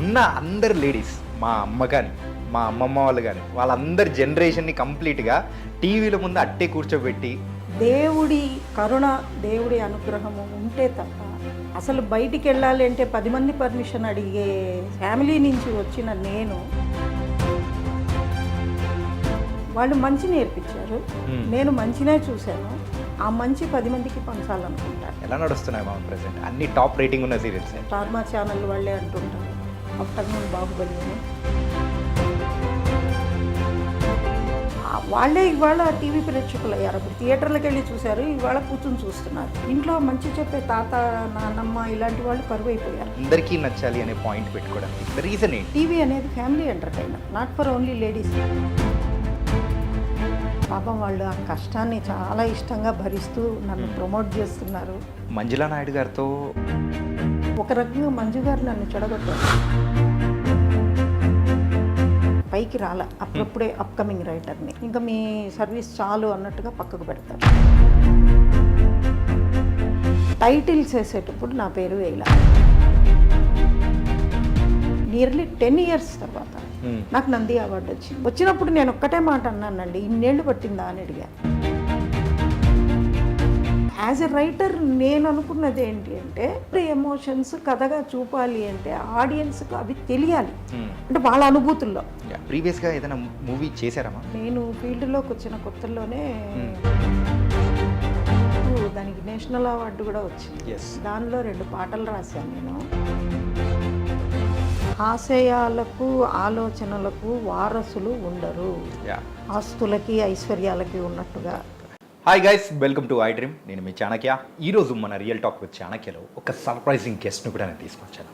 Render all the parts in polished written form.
ఉన్న అందరు లేడీస్, మా అమ్మ కానీ మా అమ్మమ్మ వాళ్ళు కానీ వాళ్ళందరి జనరేషన్ని కంప్లీట్గా టీవీల ముందు అట్టే కూర్చోబెట్టి దేవుడి కరుణ, దేవుడి అనుగ్రహము ఉంటే తప్ప అసలు బయటికి వెళ్ళాలి అంటే 10 మంది పర్మిషన్ అడిగే ఫ్యామిలీ నుంచి వచ్చిన నేను, వాళ్ళు మంచి నేర్పించారు, నేను మంచినే చూశాను. ఆ మంచి 10 మందికి పంచాలనుకుంటాను. ఎలా నడుస్తున్నాయి మా ప్రెసెంట్ అన్ని టాప్ రేటింగ్ ఉన్న సీరియల్స్? స్టార్మా ఛానల్ వాళ్ళే అంటుంటారు ఆఫ్టర్నూన్ బాహుబలి అని. వాళ్ళే ఇవాళ టీవీ ప్రేక్షకులు అయ్యారు. అప్పుడు థియేటర్లకు వెళ్ళి చూశారు, ఇవాళ కూర్చొని చూస్తున్నారు. ఇంట్లో మంచి చెప్పే తాత, నాన్నమ్మ ఇలాంటి వాళ్ళు కరువు అయిపోయారు. అందరికీ నచ్చాలి అనే పాయింట్ పెట్టుకోవడానికి రీజన్ ఏంటి? టీవీ అనేది family entertainer, not for only ladies. పాపం వాళ్ళు ఆ కష్టాన్ని చాలా ఇష్టంగా భరిస్తూ నన్ను ప్రమోట్ చేస్తున్నారు. మంజులా నాయుడు గారితో ఒక రకంగా మంజు గారు నన్ను చెడగొట్టారు. పైకి రాల, అప్పుడప్పుడే అప్కమింగ్ రైటర్ని, ఇంకా మీ సర్వీస్ చాలు అన్నట్టుగా పక్కకు పెడతారు. టైటిల్స్ వేసేటప్పుడు నా పేరు వేయాల. నియర్లీ 10 years తర్వాత నాకు నంది అవార్డు వచ్చింది. వచ్చినప్పుడు నేను ఒక్కటే మాట అన్నానండి, ఇన్నేళ్ళు పట్టిందా అని అడిగా. యాజ్ ఎ రైటర్ నేను అనుకున్నది ఏంటి అంటే, ఎమోషన్స్ కథగా చూపాలి అంటే ఆడియన్స్కి అవి తెలియాలి, అంటే వాళ్ళ అనుభూతుల్లో. ప్రీవియస్గా ఏదైనా మూవీ చేశారమ్మా? నేను ఫీల్డ్లోకి వచ్చిన కొత్తల్లోనే దానికి నేషనల్ అవార్డు కూడా వచ్చింది. దానిలో 2 పాటలు రాశాను నేను. ఆశయాలకు ఆలోచనలకు వారసులు ఉండరు, ఆస్తులకి ఐశ్వర్యాలకి ఉన్నట్టుగా. Hi guys, welcome to I dream. నేను మీ చాణక్య. ఈరోజు మన రియల్ టాక్ విత్ చాణక్యలో ఒక సర్ప్రైజింగ్ గెస్ట్ను కూడా నేను తీసుకొచ్చాను.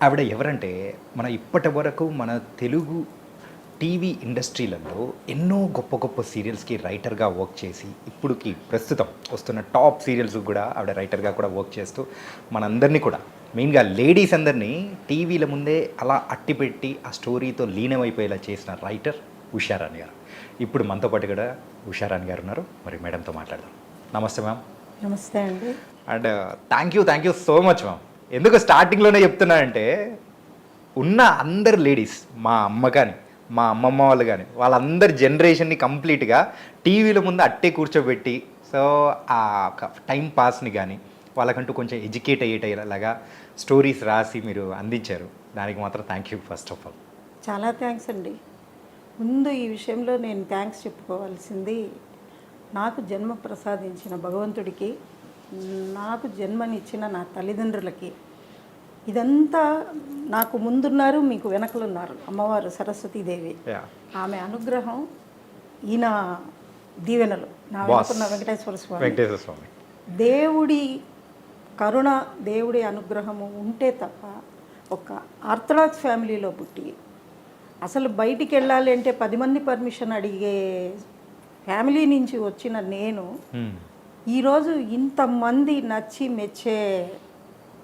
ఆవిడ ఎవరంటే, మన ఇప్పటి వరకు మన తెలుగు టీవీ ఇండస్ట్రీలలో ఎన్నో గొప్ప గొప్ప సీరియల్స్కి రైటర్గా వర్క్ చేసి, ఇప్పుడుకి ప్రస్తుతం వస్తున్న టాప్ సీరియల్స్ కూడా ఆవిడ రైటర్గా కూడా వర్క్ చేస్తూ మనందరినీ కూడా, మెయిన్గా లేడీస్ అందరినీ టీవీల ముందే అలా అట్టిపెట్టి ఆ స్టోరీతో లీనమైపోయేలా చేసిన రైటర్ ఉషారాణి గారు. ఇప్పుడు మనతో పాటు కూడా ఉషారాణి గారు ఉన్నారు. మరి మేడంతో మాట్లాడదాం. నమస్తే మ్యామ్. నమస్తే అండి. And thank you so much ma'am. ఎందుకు స్టార్టింగ్లోనే చెప్తున్నానంటే, ఉన్న అందరు లేడీస్, మా అమ్మ కానీ మా అమ్మమ్మ వాళ్ళు కానీ వాళ్ళందరి జనరేషన్ని కంప్లీట్గా టీవీల ముందు అట్టే కూర్చోబెట్టి, సో ఆ టైం పాస్ని కానీ వాళ్ళకంటూ కొంచెం ఎడ్యుకేట్ అయ్యేలాగా స్టోరీస్ రాసి మీరు అందించారు. దానికి మాత్రం thank you first of all. చాలా థ్యాంక్స్ అండి. ముందు ఈ విషయంలో నేను థ్యాంక్స్ చెప్పుకోవాల్సింది నాకు జన్మ ప్రసాదించిన భగవంతుడికి, నాకు జన్మనిచ్చిన నా తల్లిదండ్రులకి. ఇదంతా నాకు ముందున్నారు, మీకు వెనకలున్నారు. అమ్మవారు సరస్వతీదేవి, ఆమె అనుగ్రహం, ఈయన దీవెనలు, నా వెనుకున్న వెంకటేశ్వర స్వామి. దేవుడి కరుణ, దేవుడి అనుగ్రహము ఉంటే తప్ప, ఒక ఆర్థడాక్స్ ఫ్యామిలీలో పుట్టి అసలు బయటికి వెళ్ళాలి అంటే 10 మంది పర్మిషన్ అడిగే ఫ్యామిలీ నుంచి వచ్చిన నేను ఈరోజు ఇంతమంది నచ్చి మెచ్చే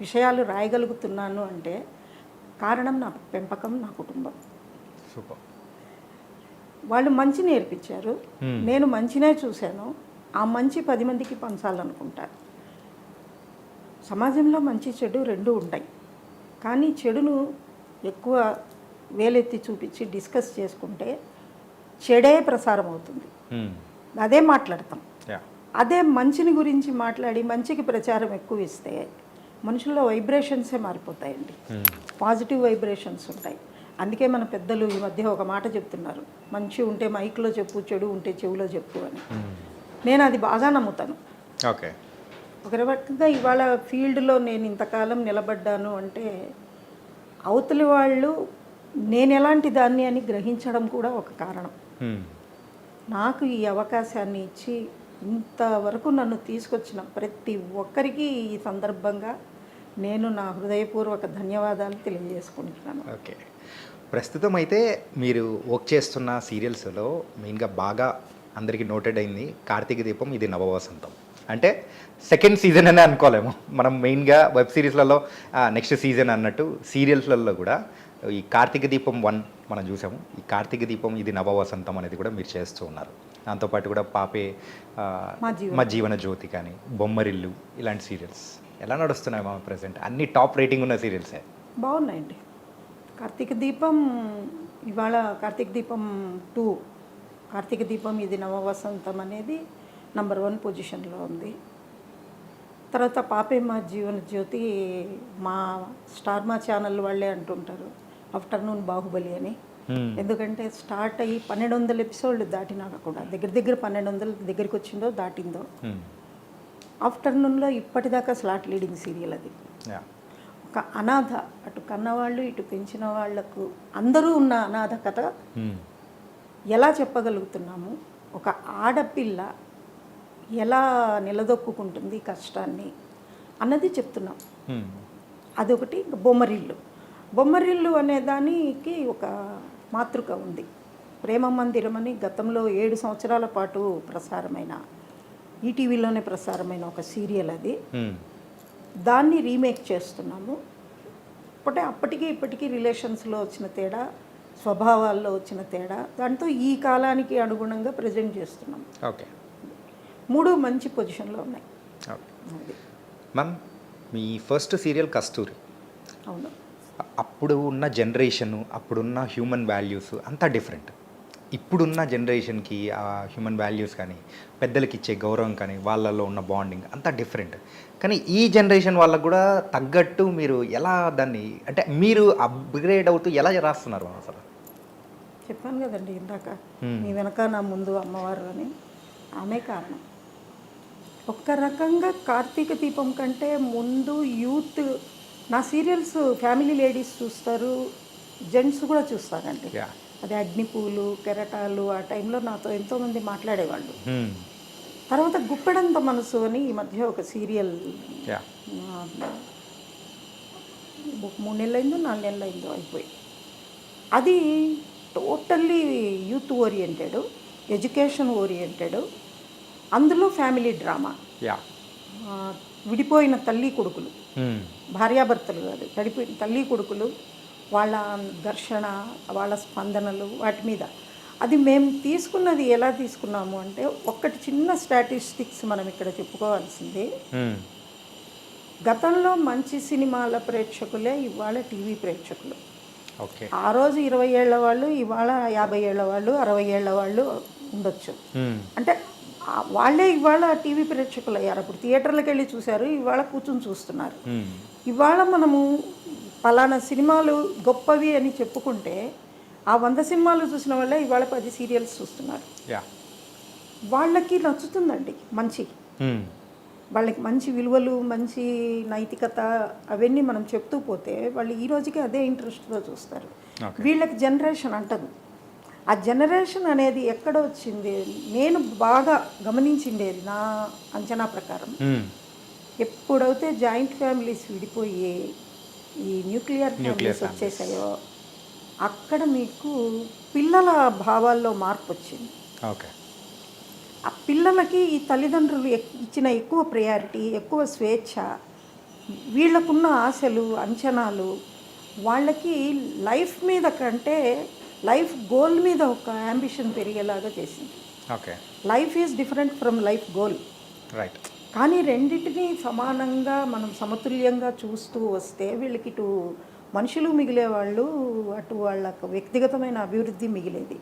విషయాలు రాయగలుగుతున్నాను అంటే కారణం నా పెంపకం, నా కుటుంబం. సూపర్. వాళ్ళు మంచి నేర్పించారు, నేను మంచినే చూశాను. ఆ మంచి 10 మందికి పంచాలనుకుంటాను. సమాజంలో మంచి చెడు 2 ఉంటాయి, కానీ చెడును ఎక్కువ వేలెత్తి చూపించి డిస్కస్ చేసుకుంటే చెడే ప్రసారం అవుతుంది. అదే మాట్లాడతాం. అదే మంచిని గురించి మాట్లాడి మంచికి ప్రచారం ఎక్కువ ఇస్తే మనుషుల్లో వైబ్రేషన్సే మారిపోతాయండి, పాజిటివ్ వైబ్రేషన్స్ ఉంటాయి. అందుకే మన పెద్దలు ఈ మధ్య ఒక మాట చెప్తున్నారు, మంచి ఉంటే మైక్లో చెప్పు, చెడు ఉంటే చెవిలో చెప్పు అని. నేను అది బాగా నమ్ముతాను. ఓకే. ఒక రకంగా ఇవాళ ఫీల్డ్లో నేను ఇంతకాలం నిలబడ్డాను అంటే అవతలి వాళ్ళు నేను ఎలాంటి దాన్ని అని గ్రహించడం కూడా ఒక కారణం. నాకు ఈ అవకాశాన్ని ఇచ్చి ఇంతవరకు నన్ను తీసుకొచ్చిన ప్రతి ఒక్కరికి ఈ సందర్భంగా నేను నా హృదయపూర్వక ధన్యవాదాలు తెలియజేసుకుంటున్నాను. ఓకే. ప్రస్తుతం అయితే మీరు వర్క్ చేస్తున్న సీరియల్స్లో మెయిన్గా బాగా అందరికీ నోటెడ్ అయింది కార్తీక దీపం, ఇది నవవసంతం. అంటే సెకండ్ సీజన్ అనే అనుకోలేము మనం. మెయిన్గా వెబ్ సిరీస్లలో నెక్స్ట్ సీజన్ అన్నట్టు, సీరియల్స్లలో కూడా ఈ కార్తీక దీపం 1 మనం చూసాము. ఈ కార్తీక దీపం, ఇది నవవసంతం అనేది కూడా మీరు చేస్తూ ఉన్నారు. దాంతోపాటు కూడా పాపే, మా జీవన జ్యోతి కానీ, బొమ్మరిల్లు, ఇలాంటి సీరియల్స్ ఎలా నడుస్తున్నాయి మా ప్రెసెంట్? అన్ని టాప్ రేటింగ్ ఉన్న సీరియల్సే. బాగున్నాయండి. కార్తీక దీపం ఇవాళ కార్తీక దీపం 2, కార్తీక దీపం ఇది నవవసంతం అనేది #1 పొజిషన్లో ఉంది. తర్వాత పాపే మా జీవన జ్యోతి మా స్టార్ మా ఛానల్ వాళ్ళే అంటుంటారు ఆఫ్టర్నూన్ బాహుబలి అని. ఎందుకంటే స్టార్ట్ అయ్యి 1200 ఎపిసోడ్లు దాటినాక కూడా దగ్గర 1200 దగ్గరికి వచ్చిందో దాటిందో ఆఫ్టర్నూన్లో ఇప్పటిదాకా స్లాట్ లీడింగ్ సీరియల్ అది. ఒక అనాథ, అటు కన్నవాళ్ళు ఇటు పెంచిన వాళ్లకు అందరూ ఉన్న అనాథ కథ ఎలా చెప్పగలుగుతున్నాము, ఒక ఆడపిల్ల ఎలా నిలదొక్కుంటుంది కష్టాన్ని అన్నది చెప్తున్నాం. అదొకటి. బొమ్మరిల్లు అనే దానికి ఒక మాతృక ఉంది. ప్రేమ మందిరం అని గతంలో 7 సంవత్సరాల పాటు ప్రసారమైన, ఈటీవీలోనే ప్రసారమైన ఒక సీరియల్ అది. దాన్ని రీమేక్ చేస్తున్నాము. అప్పటికి ఇప్పటికీ రిలేషన్స్లో వచ్చిన తేడా, స్వభావాల్లో వచ్చిన తేడా, దాంతో ఈ కాలానికి అనుగుణంగా ప్రజెంట్ చేస్తున్నాం. ఓకే, 3 మంచి పొజిషన్లో ఉన్నాయి. మ్యామ్, మీ ఫస్ట్ సీరియల్ కస్తూరి. అవును. అప్పుడు ఉన్న జనరేషను, అప్పుడున్న హ్యూమన్ వాల్యూస్ అంతా డిఫరెంట్. ఇప్పుడున్న జనరేషన్కి ఆ హ్యూమన్ వాల్యూస్ కానీ, పెద్దలకి ఇచ్చే గౌరవం కానీ, వాళ్ళల్లో ఉన్న బాండింగ్ అంతా డిఫరెంట్. కానీ ఈ జనరేషన్ వాళ్ళకు కూడా తగ్గట్టు మీరు ఎలా దాన్ని, అంటే మీరు అప్గ్రేడ్ అవుతూ ఎలా రాస్తున్నారు అసలు? చెప్పాను కదండి ఇందాక, మీ వెనక నా ముందు అమ్మవారు అని. ఆమె కారణం. ఒక్క రకంగా కార్తీక దీపం కంటే ముందు యూత్ నా సీరియల్స్ ఫ్యామిలీ లేడీస్ చూస్తారు, జెంట్స్ కూడా చూస్తారండి. అది అగ్నిపూలు, కెరటాలు, ఆ టైంలో నాతో ఎంతోమంది మాట్లాడేవాళ్ళు. తర్వాత గుప్పెడంత మనసు అని ఈ మధ్య ఒక సీరియల్ 3 నెలలైందో 4 నెలలైందో అయిపోయి, అది totally youth oriented, education oriented. అందులో ఫ్యామిలీ డ్రామా. విడిపోయిన తల్లి కొడుకులు, భార్యాభర్తలు కాదు, విడిపోయిన తల్లి కొడుకులు, వాళ్ళ ఘర్షణ, వాళ్ళ స్పందనలు, వాటి మీద. అది మేము తీసుకున్నది ఎలా తీసుకున్నాము అంటే, ఒక్కటి చిన్న స్టాటిస్టిక్స్ మనం ఇక్కడ చెప్పుకోవాల్సింది. గతంలో మంచి సినిమాల ప్రేక్షకులే ఇవాళ టీవీ ప్రేక్షకులు. ఆ రోజు 20 ఏళ్ల వాళ్ళు ఇవాళ 50 ఏళ్ల వాళ్ళు, 60 ఏళ్ల వాళ్ళు ఉండొచ్చు. అంటే వాళ్ళే ఇవాళ టీవీ ప్రేక్షకులు అయ్యారు. అప్పుడు థియేటర్లకు వెళ్ళి చూశారు, ఇవాళ కూర్చొని చూస్తున్నారు. ఇవాళ మనము పలానా సినిమాలు గొప్పవి అని చెప్పుకుంటే, ఆ 100 సినిమాలు చూసిన వాళ్ళే ఇవాళ 10 సీరియల్స్ చూస్తున్నారు. వాళ్ళకి నచ్చుతుందండి మంచి, వాళ్ళకి మంచి విలువలు, మంచి నైతికత అవన్నీ మనం చెప్తూ పోతే వాళ్ళు ఈ రోజుకి అదే ఇంట్రెస్ట్తో చూస్తారు. వీళ్ళకి జనరేషన్ అంటదు. ఆ జనరేషన్ అనేది ఎక్కడ వచ్చింది, నేను బాగా గమనించిండేది నా అంచనా ప్రకారం, ఎప్పుడైతే జాయింట్ ఫ్యామిలీస్ విడిపోయి ఈ న్యూక్లియర్ ఫ్యామిలీస్ వచ్చేసాయో అక్కడ మీకు పిల్లల భావాల్లో మార్పు వచ్చింది. ఆ పిల్లలకి ఈ తల్లిదండ్రులు ఇచ్చిన ఎక్కువ ప్రయారిటీ, ఎక్కువ స్వేచ్ఛ, వీళ్ళకున్న ఆశలు, అంచనాలు, వాళ్ళకి లైఫ్ మీద కంటే లైఫ్ గోల్ మీద ఒక యాంబిషన్ పెరిగేలాగా చేసింది. Life is different from life goal. Right. కానీ రెండింటినీ సమానంగా మనం సమతుల్యంగా చూస్తూ వస్తే వీళ్ళకి ఇటు మనుషులు మిగిలేవాళ్ళు, అటు వాళ్ళకు వ్యక్తిగతమైన అభివృద్ధి మిగిలేది.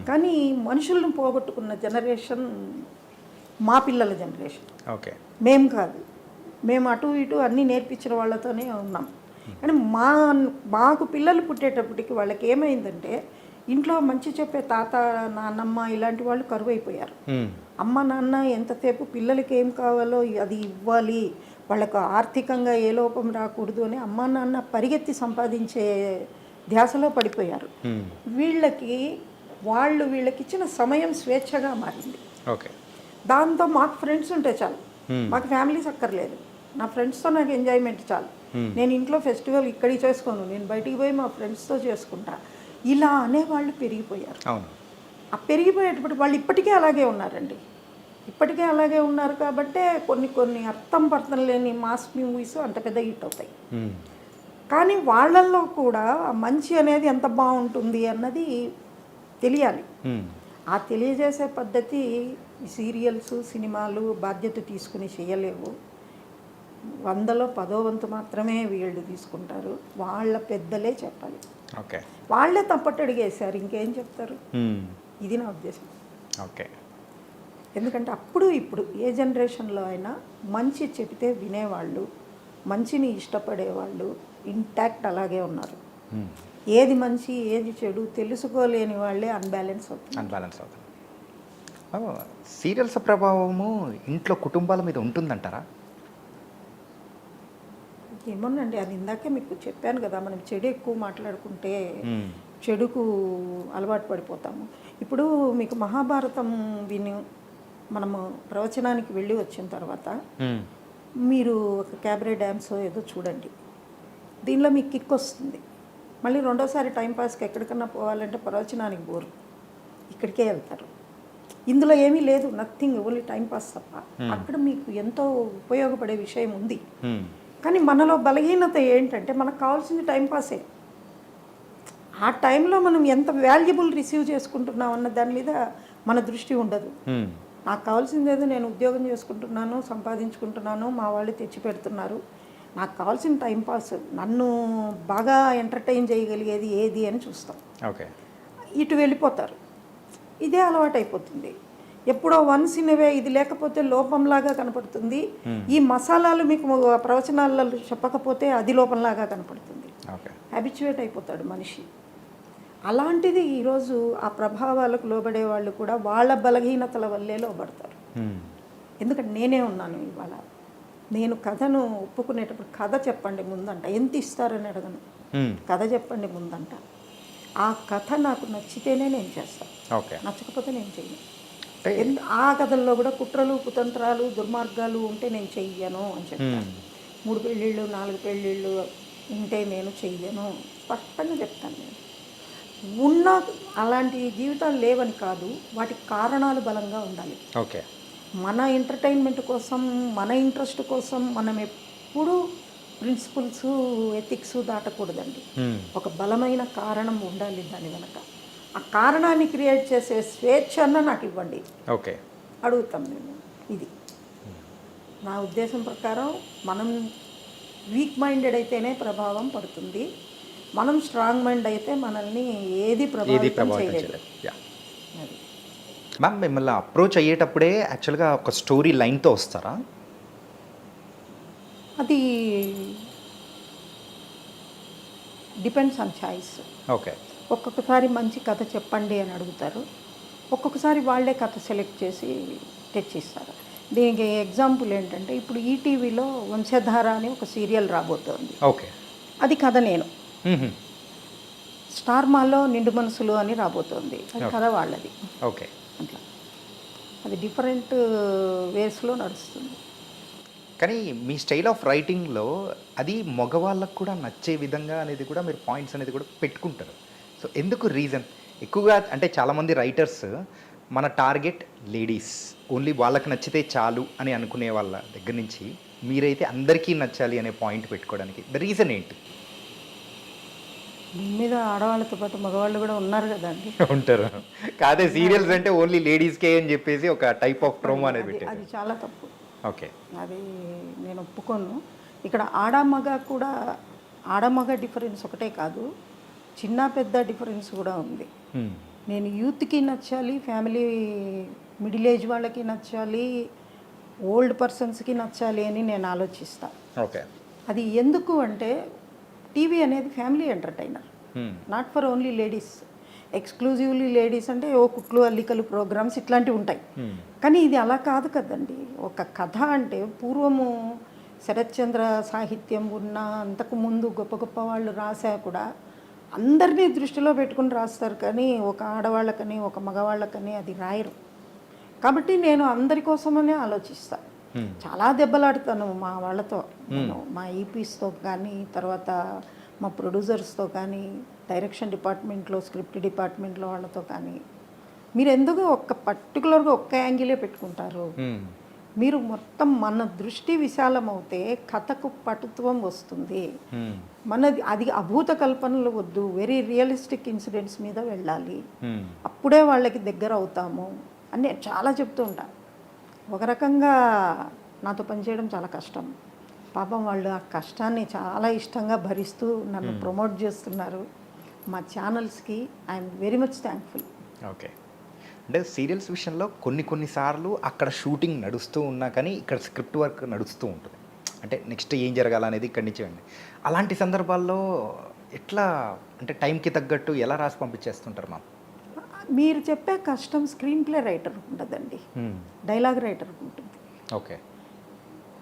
కానీ మనుషులను పోగొట్టుకున్న జనరేషన్ మా పిల్లల జనరేషన్. మేం కాదు, మేము అటు ఇటు అన్నీ నేర్పించిన వాళ్ళతోనే ఉన్నాం. కానీ మాకు పిల్లలు పుట్టేటప్పటికి వాళ్ళకి ఏమైందంటే, ఇంట్లో మంచి చెప్పే తాత, నాన్నమ్మ ఇలాంటి వాళ్ళు కరువైపోయారు. అమ్మ నాన్న ఎంతసేపు పిల్లలకి ఏం కావాలో అది ఇవ్వాలి, వాళ్ళకు ఆర్థికంగా ఏ లోపం రాకూడదు అని అమ్మ నాన్న పరిగెత్తి సంపాదించే ధ్యాసలో పడిపోయారు. వీళ్ళకి ఇచ్చిన సమయం స్వేచ్ఛగా మారింది. దాంతో మాకు ఫ్రెండ్స్ ఉంటే చాలు, మాకు ఫ్యామిలీస్ అక్కర్లేదు, నా ఫ్రెండ్స్తో నాకు ఎంజాయ్మెంట్ చాలు, నేను ఇంట్లో ఫెస్టివల్ ఇక్కడికి చేసుకోను, నేను బయటికి పోయి మా ఫ్రెండ్స్తో చేసుకుంటా, ఇలా అనేవాళ్ళు పెరిగిపోయారు. ఆ పెరిగిపోయేటప్పుడు వాళ్ళు ఇప్పటికే అలాగే ఉన్నారండి. ఇప్పటికే అలాగే ఉన్నారు కాబట్టే కొన్ని అర్థం లేని మాస్ మూవీస్ అంత పెద్ద హిట్ అవుతాయి. కానీ వాళ్ళల్లో కూడా మంచి అనేది ఎంత బాగుంటుంది అన్నది తెలియాలి. ఆ తెలియజేసే పద్ధతి సీరియల్స్, సినిమాలు బాధ్యత తీసుకుని చేయలేవు. 100లో 10వ వంతు మాత్రమే వీళ్ళు తీసుకుంటారు. వాళ్ళ పెద్దలే చెప్పాలి. ఓకే. వాళ్ళే తప్పట్టు అడిగేశారు, ఇంకేం చెప్తారు? ఇది నా ఉద్దేశం. ఓకే. ఎందుకంటే అప్పుడు ఇప్పుడు ఏ జనరేషన్లో అయినా మంచి చెబితే వినేవాళ్ళు, మంచిని ఇష్టపడేవాళ్ళు ఇంటాక్ట్ అలాగే ఉన్నారు. ఏది మంచి ఏది చెడు తెలుసుకోలేని వాళ్ళే అన్బ్యాలెన్స్ అవుతుంది. సీరియల్స్ ప్రభావము ఇంట్లో కుటుంబాల మీద ఉంటుందంటారా? ఏమోనండి, అది ఇందాకే మీకు చెప్పాను కదా, మనం చెడు ఎక్కువ మాట్లాడుకుంటే చెడుకు అలవాటు పడిపోతాము. ఇప్పుడు మీకు మహాభారతం విని మనము ప్రవచనానికి వెళ్ళి వచ్చిన తర్వాత మీరు ఒక క్యాబరే డ్యాన్స్ ఏదో చూడండి, దీనిలో మీకు కిక్ వస్తుంది. మళ్ళీ రెండోసారి టైంపాస్కి ఎక్కడికన్నా పోవాలంటే ప్రవచనానికి పోరు, ఇక్కడికే వెళ్తారు. ఇందులో ఏమీ లేదు, నథింగ్, ఓన్లీ టైంపాస్ తప్ప. అక్కడ మీకు ఎంతో ఉపయోగపడే విషయం ఉంది. కానీ మనలో బలహీనత ఏంటంటే మనకు కావాల్సింది టైంపాసే. ఆ టైంలో మనం ఎంత వాల్యుబుల్ రిసీవ్ చేసుకుంటున్నాం అన్న దాని మీద మన దృష్టి ఉండదు. నాకు కావాల్సింది ఏదో, నేను ఉద్యోగం చేసుకుంటున్నాను, సంపాదించుకుంటున్నాను, మా వాళ్ళు తెచ్చి పెడుతున్నారు, నాకు కావాల్సిన టైంపాస్, నన్ను బాగా ఎంటర్టైన్ చేయగలిగేది ఏది అని చూస్తాం. ఓకే. ఇటు వెళ్ళిపోతారు. ఇదే అలవాటు అయిపోతుంది. ఎప్పుడో వన్స్ ఇన్ అవే ఇది లేకపోతే లోపంలాగా కనపడుతుంది. ఈ మసాలాలు మీకు ప్రవచనాలలో చెప్పకపోతే అది లోపంలాగా కనపడుతుంది. హ్యాబిచ్యువేట్ అయిపోతాడు మనిషి. అలాంటిది ఈరోజు ఆ ప్రభావాలకు లోబడే వాళ్ళు కూడా వాళ్ళ బలహీనతల వల్లే లోబడతారు. ఎందుకంటే నేనే ఉన్నాను ఇవాళ. నేను కథను ఒప్పుకునేటప్పుడు కథ చెప్పండి ముందంట, ఎంత ఇస్తారని అడగను, కథ చెప్పండి ముందంట. ఆ కథ నాకు నచ్చితేనే నేను చేస్తాను, నచ్చకపోతే నేను చెయ్యను. ఆ కథల్లో కూడా కుట్రలు కుతంత్రాలు దుర్మార్గాలు ఉంటే నేను చెయ్యను అని చెప్తాను. 3 పెళ్ళిళ్ళు 4 పెళ్ళిళ్ళు ఉంటే నేను చెయ్యను, స్పష్టంగా చెప్తాను. నేను ఉన్న అలాంటి జీవితాలు లేవని కాదు, వాటికి కారణాలు బలంగా ఉండాలి. ఓకే. మన ఎంటర్టైన్మెంట్ కోసం, మన ఇంట్రెస్ట్ కోసం మనం ఎప్పుడూ ప్రిన్సిపల్స్ ఎథిక్స్ దాటకూడదండి. ఒక బలమైన కారణం ఉండాలి దాని వెనక. ఆ కారణాన్ని క్రియేట్ చేసే స్వేచ్ఛ అన్న నాకు ఇవ్వండి, ఓకే, అడుగుతాం మేము. ఇది నా ఉద్దేశం ప్రకారం. మనం వీక్ మైండెడ్ అయితేనే ప్రభావం పడుతుంది, మనం స్ట్రాంగ్ మైండ్ అయితే మనల్ని ఏది ప్రభావితం చేయలేదు. మ్యామ్, మిమ్మల్ని అప్రోచ్ అయ్యేటప్పుడే యాక్చువల్గా ఒక స్టోరీ లైన్తో వస్తారా? అది డిపెండ్స్ ఆన్ చాయిస్. ఓకే. ఒక్కొక్కసారి మంచి కథ చెప్పండి అని అడుగుతారు, ఒక్కొక్కసారి వాళ్ళే కథ సెలెక్ట్ చేసి తెచ్చిస్తారు. దీనికి ఎగ్జాంపుల్ ఏంటంటే, ఇప్పుడు ఈటీవీలో వంశధార అని ఒక సీరియల్ రాబోతోంది. ఓకే. అది కథ నేను. స్టార్ మాలో నిండు మనసులు అని రాబోతోంది, అది కథ వాళ్ళది. ఓకే. అట్లా అది డిఫరెంట్ వేస్లో నడుస్తుంది. కానీ మీ స్టైల్ ఆఫ్ రైటింగ్లో అది మగవాళ్ళకు కూడా నచ్చే విధంగా అనేది కూడా మీరు పాయింట్స్ అనేది కూడా పెట్టుకుంటారు. సో ఎందుకు రీజన్? ఎక్కువగా అంటే చాలామంది రైటర్స్ మన టార్గెట్ లేడీస్, ఓన్లీ వాళ్ళకి నచ్చితే చాలు అని అనుకునే వాళ్ళ దగ్గర నుంచి మీరైతే అందరికీ నచ్చాలి అనే పాయింట్ పెట్టుకోవడానికి ద రీజన్ ఏంటి? దీని మీద ఆడవాళ్ళతో పాటు మగవాళ్ళు కూడా ఉన్నారు కదండి. ఉంటారు. కాదే, సీరియల్స్ అంటే ఓన్లీ లేడీస్కే అని చెప్పేసి ఒక టైప్ ఆఫ్ ప్రోమో అనేది పెట్టారు. అది చాలా తప్పు. ఓకే. అది నేను ఒప్పుకోను. ఇక్కడ ఆడమగ కూడా, ఆడమగ డిఫరెన్స్ ఒకటే కాదు, చిన్న పెద్ద డిఫరెన్స్ కూడా ఉంది. నేను యూత్కి నచ్చాలి, ఫ్యామిలీ మిడిల్ ఏజ్ వాళ్ళకి నచ్చాలి, ఓల్డ్ పర్సన్స్కి నచ్చాలి అని నేను ఆలోచిస్తాను. ఓకే. అది ఎందుకు అంటే, టీవీ అనేది family entertainer, not for only ladies. Exclusively ladies అంటే ఓ కుట్లు అల్లికలు ప్రోగ్రామ్స్ ఇట్లాంటివి ఉంటాయి. కానీ ఇది అలా కాదు కదండి. ఒక కథ అంటే పూర్వము శరత్చంద్ర సాహిత్యం ఉన్న, అంతకుముందు గొప్ప గొప్ప వాళ్ళు రాసా కూడా అందరినీ దృష్టిలో పెట్టుకుని రాస్తారు, కానీ ఒక ఆడవాళ్ళకని ఒక మగవాళ్ళకని అది రాయరు. కాబట్టి నేను అందరి కోసమనే ఆలోచిస్తాను. చాలా దెబ్బలాడుతాను మా వాళ్ళతో, మా ఈపీస్తో కానీ, తర్వాత మా ప్రొడ్యూసర్స్తో కానీ, డైరెక్షన్ డిపార్ట్మెంట్లో స్క్రిప్ట్ డిపార్ట్మెంట్లో వాళ్ళతో కానీ. మీరు ఎందుకు ఒక్క పర్టికులర్గా ఒక్క యాంగిలే పెట్టుకుంటారు? మీరు మొత్తం మన దృష్టి విశాలమవుతే కథకు పటుత్వం వస్తుంది. మనది అది అభూత కల్పనలు వద్దు, వెరీ రియలిస్టిక్ ఇన్సిడెంట్స్ మీద వెళ్ళాలి, అప్పుడే వాళ్ళకి దగ్గర అవుతాము అని నేను చాలా చెప్తూ ఉంటాను. ఒక రకంగా నాతో పనిచేయడం చాలా కష్టం. పాపం వాళ్ళు ఆ కష్టాన్ని చాలా ఇష్టంగా భరిస్తూ నన్ను ప్రమోట్ చేస్తున్నారు. మా ఛానల్స్కి I'm very much thankful. Okay. అంటే సీరియల్స్ విషయంలో కొన్నిసార్లు అక్కడ షూటింగ్ నడుస్తూ ఉన్నా కానీ ఇక్కడ స్క్రిప్ట్ వర్క్ నడుస్తూ ఉంటుంది. అంటే నెక్స్ట్ ఏం జరగాలనేది ఇక్కడి నుంచి అండి. అలాంటి సందర్భాల్లో ఎట్లా అంటే టైంకి తగ్గట్టు ఎలా రాసి పంపించేస్తుంటారు మ్యామ్? మీరు చెప్పే కష్టం స్క్రీన్ ప్లే రైటర్ ఉండదండి, డైలాగ్ రైటర్ ఉంటుంది. ఓకే.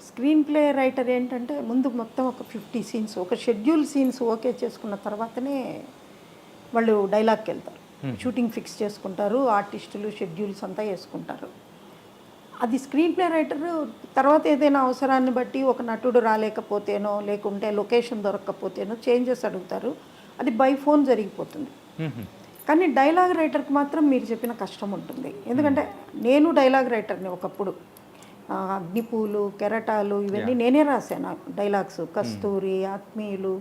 స్క్రీన్ ప్లే రైటర్ ఏంటంటే ముందు మొత్తం ఒక 50 సీన్స్, ఒక షెడ్యూల్ సీన్స్ ఓకే చేసుకున్న తర్వాతనే వాళ్ళు డైలాగ్కి వెళ్తారు. షూటింగ్ ఫిక్స్ చేసుకుంటారు, ఆర్టిస్టులు షెడ్యూల్స్ అంతా వేసుకుంటారు. అది స్క్రీన్ ప్లే రైటర్ తర్వాత ఏదైనా అవసరాన్ని బట్టి ఒక నటుడు రాలేకపోతేనో లేకుంటే లొకేషన్ దొరకకపోతేనో చేంజెస్ అడుగుతారు, అది బై ఫోన్ జరిగిపోతుంది. కానీ డైలాగ్ రైటర్కి మాత్రం మీరు చెప్పిన కష్టం ఉంటుంది. ఎందుకంటే నేను డైలాగ్ రైటర్ని ఒకప్పుడు. అగ్నిపూలు, కెరటాలు ఇవన్నీ నేనే రాశాను డైలాగ్స్. కస్తూరి, ఆత్మీయులు,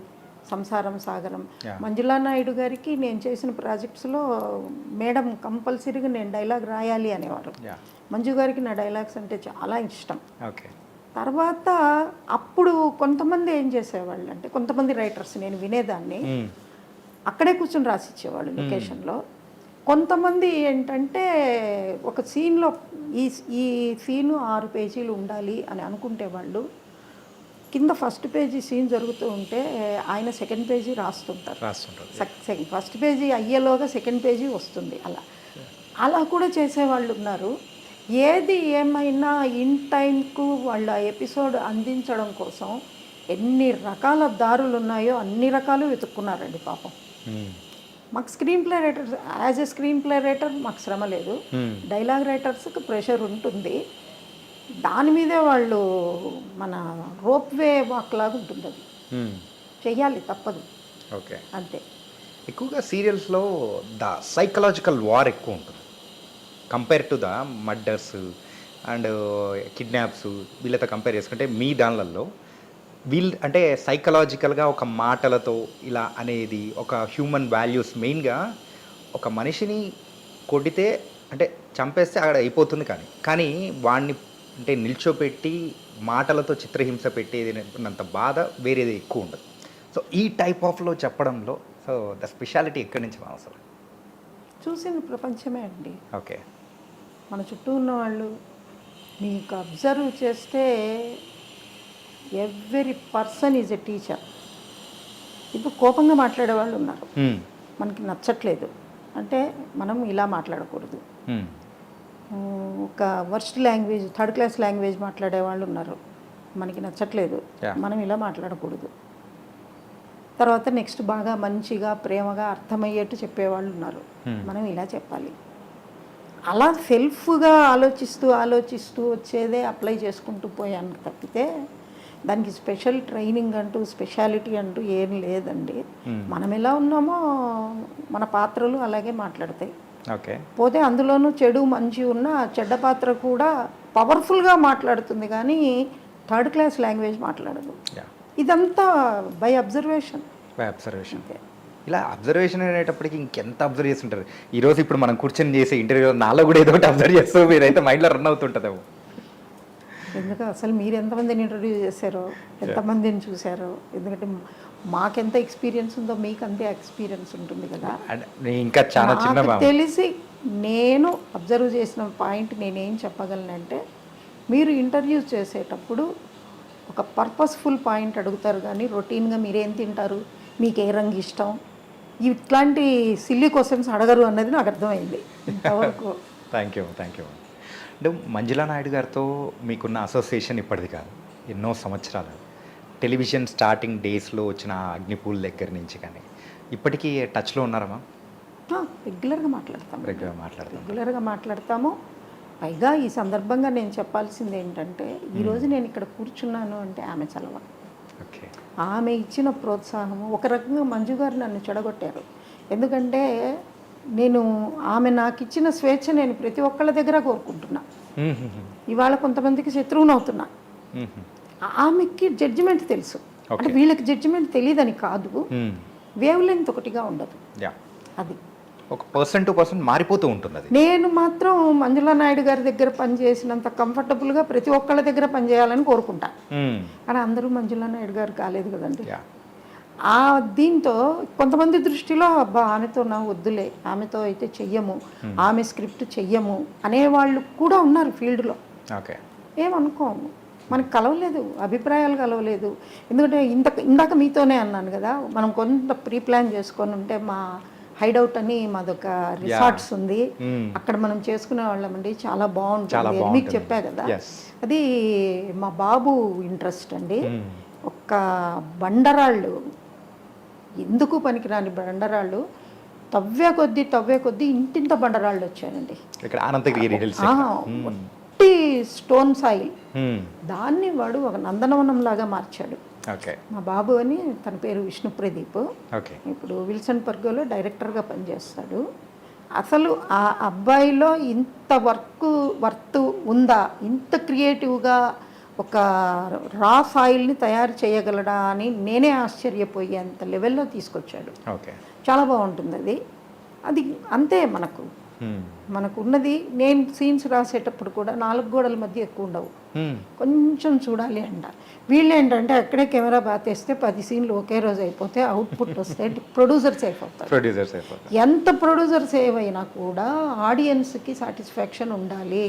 సంసారం సాగరం. మంజులా నాయుడు గారికి నేను చేసిన ప్రాజెక్ట్స్లో మేడం కంపల్సరీగా నేను డైలాగ్ రాయాలి అనేవారు. మంజు గారికి నా డైలాగ్స్ అంటే చాలా ఇష్టం. ఓకే. తర్వాత అప్పుడు కొంతమంది ఏం చేసేవాళ్ళు అంటే, కొంతమంది రైటర్స్ నేను వినేదాన్ని, అక్కడే కూర్చొని రాసిచ్చేవాళ్ళు లొకేషన్లో. కొంతమంది ఏంటంటే ఒక సీన్లో ఈ సీను 6 పేజీలు ఉండాలి అని అనుకుంటే వాళ్ళు కింద ఫస్ట్ పేజీ సీన్ జరుగుతూ ఉంటే ఆయన సెకండ్ పేజీ రాస్తుంటారు. ఫస్ట్ పేజీ అయ్యేలోగా సెకండ్ పేజీ వస్తుంది. అలా కూడా చేసేవాళ్ళు ఉన్నారు. ఏది ఏమైనా ఇన్ టైంకు వాళ్ళ ఎపిసోడ్ అందించడం కోసం ఎన్ని రకాల దారులు ఉన్నాయో అన్ని రకాలు వెతుక్కున్నారండి పాపం. మాకు screen play writer, as a screen play writer మాకు శ్రమ లేదు. డైలాగ్ రైటర్స్కి ప్రెషర్ ఉంటుంది. దాని మీదే వాళ్ళు మన రోప్ వే వాక్ లాగా ఉంటుంది, అది చెయ్యాలి, తప్పదు. ఓకే. అంతే. ఎక్కువగా సీరియల్స్లో ద సైకలాజికల్ వార్ ఎక్కువ ఉంటుంది compare to the murders and kidnaps. వీళ్ళతో కంపేర్ చేసుకుంటే మీ దానిలలో వీళ్ళు అంటే సైకలాజికల్గా ఒక మాటలతో ఇలా అనేది ఒక హ్యూమన్ వాల్యూస్, మెయిన్గా ఒక మనిషిని కొడితే అంటే చంపేస్తే అక్కడ అయిపోతుంది, కానీ వాడిని అంటే నిల్చోపెట్టి మాటలతో చిత్రహింస పెట్టేది అంత బాధ వేరేది ఎక్కువ ఉండదు. సో ఈ టైప్ ఆఫ్లో చెప్పడంలో సో ద స్పెషాలిటీ ఎక్కడి నుంచి అవసరం? చూసింది ప్రపంచమే అండి. ఓకే. మన చుట్టూ ఉన్న వాళ్ళు మీకు అబ్జర్వ్ చేస్తే every person is a teacher. ఇప్పుడు కోపంగా మాట్లాడే వాళ్ళు ఉన్నారు, మనకి నచ్చట్లేదు అంటే మనం ఇలా మాట్లాడకూడదు. ఒక worst language, third class language మాట్లాడే వాళ్ళు ఉన్నారు, మనకి నచ్చట్లేదు, మనం ఇలా మాట్లాడకూడదు. తర్వాత నెక్స్ట్ బాగా మంచిగా ప్రేమగా అర్థమయ్యేట్టు చెప్పేవాళ్ళు ఉన్నారు, మనం ఇలా చెప్పాలి. అలా సెల్ఫ్గా ఆలోచిస్తూ వచ్చేదే అప్లై చేసుకుంటూ పోయాను తప్పితే దానికి స్పెషల్ ట్రైనింగ్ అంటూ స్పెషాలిటీ అంటూ ఏం లేదండి. మనం ఎలా ఉన్నామో మన పాత్రలు అలాగే మాట్లాడతాయి. ఓకే. పోతే అందులోనూ చెడు మంచి ఉన్న చెడ్డ పాత్ర కూడా పవర్ఫుల్గా మాట్లాడుతుంది, కానీ థర్డ్ క్లాస్ లాంగ్వేజ్ మాట్లాడదు. ఇదంతా బై అబ్జర్వేషన్. ఇలా అబ్జర్వేషన్ అనేటప్పటికి ఇంకెంత అబ్జర్వ్ చేస్తుంటారు. ఈరోజు ఇప్పుడు మనం కూర్చొని చేసే ఇంటర్వ్యూ నాలో కూడా ఏదో ఒకటి అబ్జర్వ్ చేస్తూ మీరైతే మైండ్లో రన్ అవుతుంటుందేమో. ఎందుకు అసలు మీరు ఎంతమందిని ఇంటర్వ్యూ చేశారో, ఎంతమందిని చూశారో, ఎందుకంటే మాకెంత ఎక్స్పీరియన్స్ ఉందో మీకు అంతే ఎక్స్పీరియన్స్ ఉంటుంది కదా. ఇంకా చాలా చిన్న తెలిసి నేను అబ్జర్వ్ చేసిన పాయింట్ నేనేం చెప్పగలనంటే, మీరు ఇంటర్వ్యూ చేసేటప్పుడు ఒక పర్పస్ఫుల్ పాయింట్ అడుగుతారు, కానీ రొటీన్గా మీరేం తింటారు, మీకు ఏ రంగు ఇష్టం, ఇట్లాంటి సిల్లీ క్వశ్చన్స్ అడగరు అన్నది నాకు అర్థమైంది ఇంతవరకు. Thank you. అంటే మంజులా నాయుడు గారితో మీకున్న అసోసియేషన్ ఇప్పటిది కాదు, ఎన్నో సంవత్సరాలు. టెలివిజన్ స్టార్టింగ్ డేస్లో వచ్చిన అగ్నిపూల్ దగ్గర నుంచి కానీ ఇప్పటికీ టచ్లో ఉన్నారమ్మా? రెగ్యులర్గా మాట్లాడతాము. పైగా ఈ సందర్భంగా నేను చెప్పాల్సింది ఏంటంటే, ఈరోజు నేను ఇక్కడ కూర్చున్నాను అంటే ఆమె చలవ. ఓకే. ఆమె ఇచ్చిన ప్రోత్సాహము. ఒక రకంగా మంజు గారు నన్ను చెడగొట్టారు, ఎందుకంటే ఆమె నాకు ఇచ్చిన స్వేచ్ఛ నేను ప్రతి ఒక్కళ్ళ దగ్గర కోరుకుంటున్నా. ఇవాళ కొంతమందికి శత్రువుని అవుతున్నా. ఆమెకి జడ్జిమెంట్ తెలుసు, అంటే వీళ్ళకి జడ్జిమెంట్ తెలియదని కాదు, వేవ్ లెంగ్త్ ఒకటిగా ఉండదు. అది ఒక పర్సన్ టు పర్సన్ మారిపోతూ ఉంటుంది. నేను మాత్రం మంజులా నాయుడు గారి దగ్గర పనిచేసినంత కంఫర్టబుల్గా ప్రతి ఒక్కళ్ళ దగ్గర పనిచేయాలని కోరుకుంటా. కానీ అందరూ మంజులా నాయుడు గారు కాలేదు కదండి. ఆ దీంతో కొంతమంది దృష్టిలో అబ్బా ఆమెతో నా వద్దులే, ఆమెతో అయితే చెయ్యము, ఆమె స్క్రిప్ట్ చెయ్యము అనేవాళ్ళు కూడా ఉన్నారు ఫీల్డ్లో. ఓకే. ఏమనుకోము, మనకు కలవలేదు, అభిప్రాయాలు కలవలేదు. ఎందుకంటే ఇందాక మీతోనే అన్నాను కదా, మనం కొంత ప్రీ ప్లాన్ చేసుకొని ఉంటే మా హైడౌట్ అని మాదొక రిసార్ట్స్ ఉంది, అక్కడ మనం చేసుకునే వాళ్ళమండి, చాలా బాగుంటుంది అని మీకు చెప్పా కదా. అది మా బాబు ఇంట్రెస్ట్ అండి. ఒక్క బండరాళ్ళు, ఎందుకు పనికిరాని బండరాళ్ళు తవ్వే కొద్దీ ఇంటింత బండరాళ్ళు వచ్చాయండి. ఇక్కడ అనంతగిరి హిల్స్ ఒట్టి స్టోన్ సాయిల్, దాన్ని వాడు ఒక నందనవనం లాగా మార్చాడు. మా బాబు అని, తన పేరు విష్ణు ప్రదీప్. ఇప్పుడు విల్సన్ పర్గోలో డైరెక్టర్గా పనిచేస్తాడు. అసలు ఆ అబ్బాయిలో ఇంత వర్త్ ఉందా, ఇంత క్రియేటివ్గా ఒక రా సాయిల్ని తయారు చేయగలడా అని నేనే ఆశ్చర్యపోయేంత లెవెల్లో తీసుకొచ్చాడు. చాలా బాగుంటుంది అది. అది అంతే మనకు ఉన్నది. నేను సీన్స్ రాసేటప్పుడు కూడా 4 గోడల మధ్య ఎక్కువ ఉండవు, కొంచెం చూడాలి అంట. వీళ్ళు ఏంటంటే అక్కడే కెమెరా బాతేస్తే 10 సీన్లు ఒకే రోజు అయిపోతే అవుట్పుట్ వస్తే ప్రొడ్యూసర్ సేఫ్ అవుతారు. ఎంత ప్రొడ్యూసర్ సేవ్ అయినా కూడా ఆడియన్స్కి సాటిస్ఫాక్షన్ ఉండాలి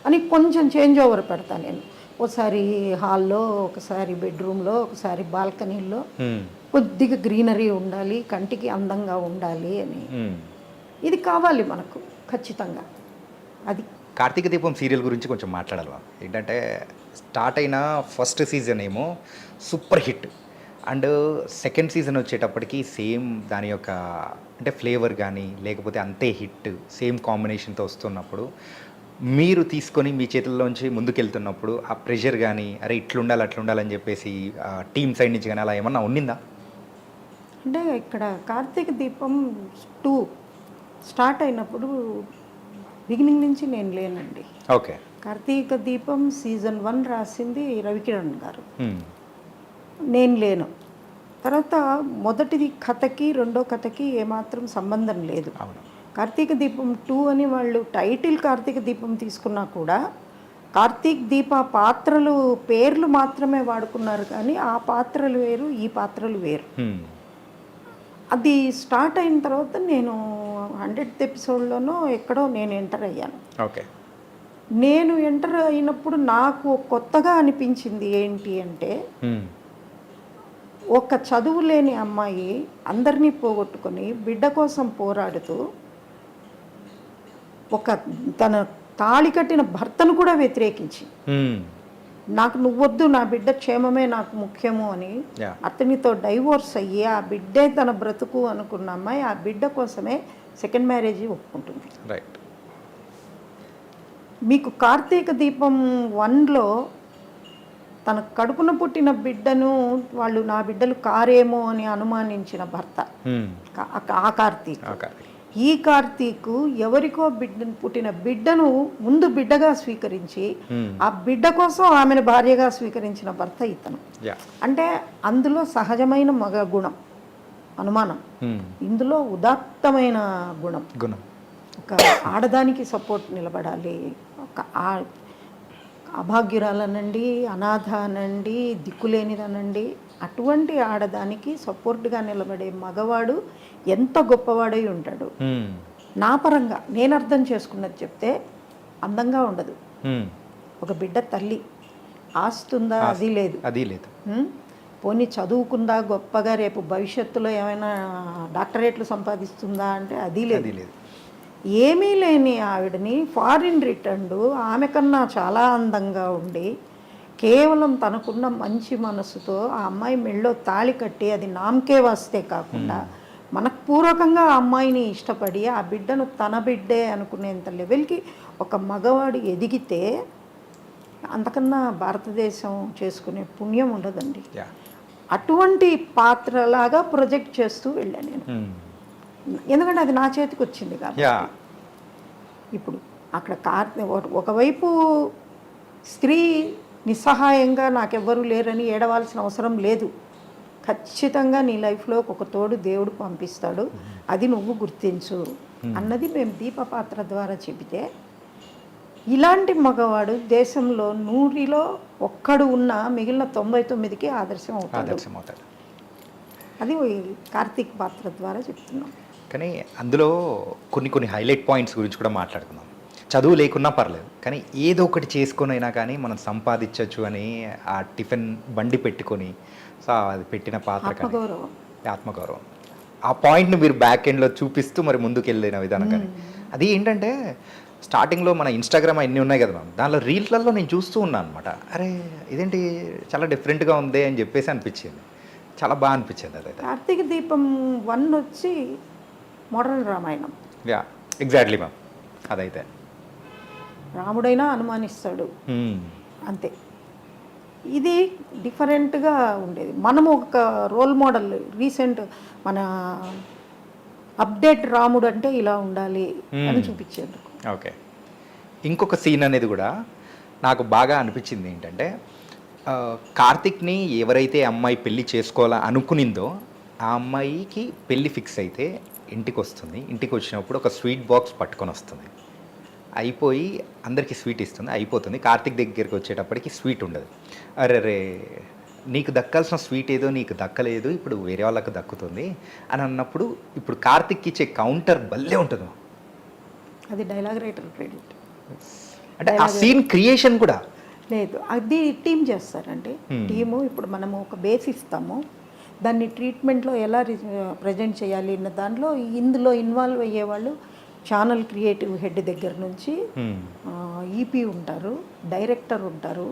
అని కొంచెం చేంజ్ ఓవర్ పెడతాను నేను. ఒకసారి హాల్లో, ఒకసారి బెడ్రూమ్లో, ఒకసారి బాల్కనీలో కొద్దిగా గ్రీనరీ ఉండాలి, కంటికి అందంగా ఉండాలి అని. ఇది కావాలి మనకు ఖచ్చితంగా. అది కార్తీక దీపం సీరియల్ గురించి కొంచెం మాట్లాడాలి. ఏంటంటే స్టార్ట్ అయిన ఫస్ట్ సీజన్ ఏమో super hit, and second season వచ్చేటప్పటికి సేమ్ దాని యొక్క అంటే ఫ్లేవర్ కానీ లేకపోతే అంతే హిట్, సేమ్ కాంబినేషన్తో వస్తున్నప్పుడు మీరు తీసుకొని మీ చేతుల్లోంచి ముందుకెళ్తున్నప్పుడు ఆ ప్రెషర్ కానీ అరే ఇట్లుండాలి అట్లుండాలని చెప్పేసి టీమ్ సైడ్ నుంచి కానీ అలా ఏమన్నా ఉండిందా? అంటే ఇక్కడ కార్తీక దీపం 2 స్టార్ట్ అయినప్పుడు బిగినింగ్ నుంచి నేను లేనండి. ఓకే. కార్తీక దీపం సీజన్ 1 రాసింది రవికిరణ్ గారు, నేను లేను. తర్వాత మొదటిది కథకి రెండో కథకి ఏమాత్రం సంబంధం లేదు. కార్తీక దీపం 2 అని వాళ్ళు టైటిల్ కార్తీక దీపం తీసుకున్నా కూడా కార్తీక్ దీప పాత్రలు పేర్లు మాత్రమే వాడుకున్నారు, కానీ ఆ పాత్రలు వేరు, ఈ పాత్రలు వేరు. అది స్టార్ట్ అయిన తర్వాత నేను 100th ఎపిసోడ్లోనో ఎక్కడో నేను ఎంటర్ అయ్యాను. నేను ఎంటర్ అయినప్పుడు నాకు కొత్తగా అనిపించింది ఏంటి అంటే, ఒక చదువు లేని అమ్మాయి అందరినీ పోగొట్టుకొని బిడ్డ కోసం పోరాడుతూ ఒక తన తాళి కట్టిన భర్తను కూడా వ్యతిరేకించి, నాకు నువ్వొద్దు, నా బిడ్డ క్షేమమే నాకు ముఖ్యము అని అతనితో డైవోర్స్ అయ్యి ఆ బిడ్డే తన బ్రతుకు అనుకున్న అమ్మాయి ఆ బిడ్డ కోసమే సెకండ్ మ్యారేజ్ ఒప్పుకుంటుంది. మీకు కార్తీక దీపం 1లో తన కడుపున పుట్టిన బిడ్డను వాళ్ళు నా బిడ్డలు కారేమో అని అనుమానించిన భర్త ఆ కార్తీక్. ఈ కార్తీక్ ఎవరికో పుట్టిన బిడ్డను ముందు బిడ్డగా స్వీకరించి ఆ బిడ్డ కోసం ఆమెను భార్యగా స్వీకరించిన భర్త ఇతను. అంటే అందులో సహజమైన మగ గుణం అనుమానం, ఇందులో ఉదాత్తమైన గుణం. ఒక ఆడదానికి సపోర్ట్ నిలబడాలి, ఒక అభాగ్యురాలనండి, అనాథ అనండి, దిక్కులేనిదనండి, అటువంటి ఆడదానికి సపోర్ట్గా నిలబడే మగవాడు ఎంత గొప్పవాడై ఉంటాడు. నా పరంగా నేను అర్థం చేసుకున్నది చెప్తే, అందంగా ఉండదు, ఒక బిడ్డ తల్లి, ఆస్తుందా అది లేదు, పోనీ చదువుకుందా గొప్పగా రేపు భవిష్యత్తులో ఏమైనా డాక్టరేట్లు సంపాదిస్తుందా అంటే అది లేదు. ఏమీ లేని ఆవిడని ఫారిన్ రిటర్న్డ్ ఆమె కన్నా చాలా అందంగా ఉండి కేవలం తనకున్న మంచి మనసుతో ఆ అమ్మాయి మెళ్ళో తాళి కట్టి అది నామకే వస్తే కాకుండా మనపూర్వకంగా ఆ అమ్మాయిని ఇష్టపడి ఆ బిడ్డను తన బిడ్డే అనుకునేంత లెవెల్కి ఒక మగవాడు ఎదిగితే అంతకన్నా భారతదేశం చేసుకునే పుణ్యం ఉండదండి. అటువంటి పాత్రలాగా ప్రొజెక్ట్ చేస్తూ వెళ్ళాను నేను, ఎందుకంటే అది నా చేతికి వచ్చింది కాబట్టి. ఇప్పుడు అక్కడ ఒకవైపు స్త్రీ నిస్సహాయంగా నాకెవ్వరూ లేరని ఏడవాల్సిన అవసరం లేదు. ఖచ్చితంగా నీ లైఫ్లో ఒక తోడు దేవుడు పంపిస్తాడు, అది నువ్వు గుర్తించు అన్నది మేము దీప పాత్ర ద్వారా చెబితే, ఇలాంటి మగవాడు దేశంలో 100లో ఒక్కడు ఉన్న మిగిలిన 99కి ఆదర్శం అవుతాడు. అది కార్తీక్ పాత్ర ద్వారా చెప్తున్నాం. కానీ అందులో కొన్ని హైలైట్ పాయింట్స్ గురించి కూడా మాట్లాడుకుందాం. చదువు లేకున్నా పర్లేదు, కానీ ఏదో ఒకటి చేసుకొని అయినా కానీ మనం సంపాదించవచ్చు అని ఆ టిఫిన్ బండి పెట్టుకొని, సో అది పెట్టిన పాత్ర కానీ ఆత్మగౌరవం. ఆత్మగౌరవం, ఆ పాయింట్ని మీరు బ్యాక్ ఎండ్లో చూపిస్తూ మరి ముందుకు వెళ్ళిన విధానం కానీ అది ఏంటంటే స్టార్టింగ్లో మన ఇన్స్టాగ్రామ్ అన్నీ ఉన్నాయి కదా మ్యామ్, దానిలో రీల్స్లలో నేను చూస్తూ ఉన్నాను అనమాట. అరే ఇదేంటి చాలా డిఫరెంట్గా ఉంది అని చెప్పేసి అనిపించింది, చాలా బాగా అనిపించింది అదైతే. కార్తీక దీపం 1 వచ్చి modern Ramayanam. Yeah exactly ma'am, అదైతే రాముడైనా అనుమానిస్తాడు అంతే. ఇది డిఫరెంట్గా ఉండేది. మనము ఒక రోల్ మోడల్ రీసెంట్ మన అప్డేట్ రాముడు అంటే ఇలా ఉండాలి అని చూపించేందుకు. ఓకే, ఇంకొక సీన్ అనేది కూడా నాకు బాగా అనిపించింది ఏంటంటే, కార్తిక్ని ఎవరైతే అమ్మాయి పెళ్ళి చేసుకోవాలా అనుకునిందో ఆ అమ్మాయికి పెళ్ళి ఫిక్స్ అయితే ఇంటికి వస్తుంది. ఇంటికి వచ్చినప్పుడు ఒక స్వీట్ బాక్స్ పట్టుకొని వస్తుంది. అయిపోయి అందరికీ స్వీట్ ఇస్తుంది, అయిపోతుంది. కార్తిక్ దగ్గరికి వచ్చేటప్పటికి స్వీట్ ఉండదు. అరే నీకు దక్కాల్సిన స్వీట్ ఏదో నీకు దక్కలేదు, ఇప్పుడు వేరే వాళ్ళకి దక్కుతుంది అని అన్నప్పుడు ఇప్పుడు కార్తిక్ ఇచ్చే కౌంటర్ భలే ఉంటుంది. అది డైలాగ్ రైటర్ క్రెడిట్. అంటే ఆ సీన్ క్రియేషన్ కూడా లేదు, అది టీం చేస్తారండి. టీము ఇప్పుడు మనము ఒక బేస్ ఇస్తాము, దాన్ని ట్రీట్మెంట్లో ఎలా ప్రజెంట్ చేయాలి అన్న దాంట్లో ఇందులో ఇన్వాల్వ్ అయ్యేవాళ్ళు ఛానల్ క్రియేటివ్ హెడ్ దగ్గర నుంచి ఈపీ ఉంటారు, డైరెక్టర్ ఉంటారు,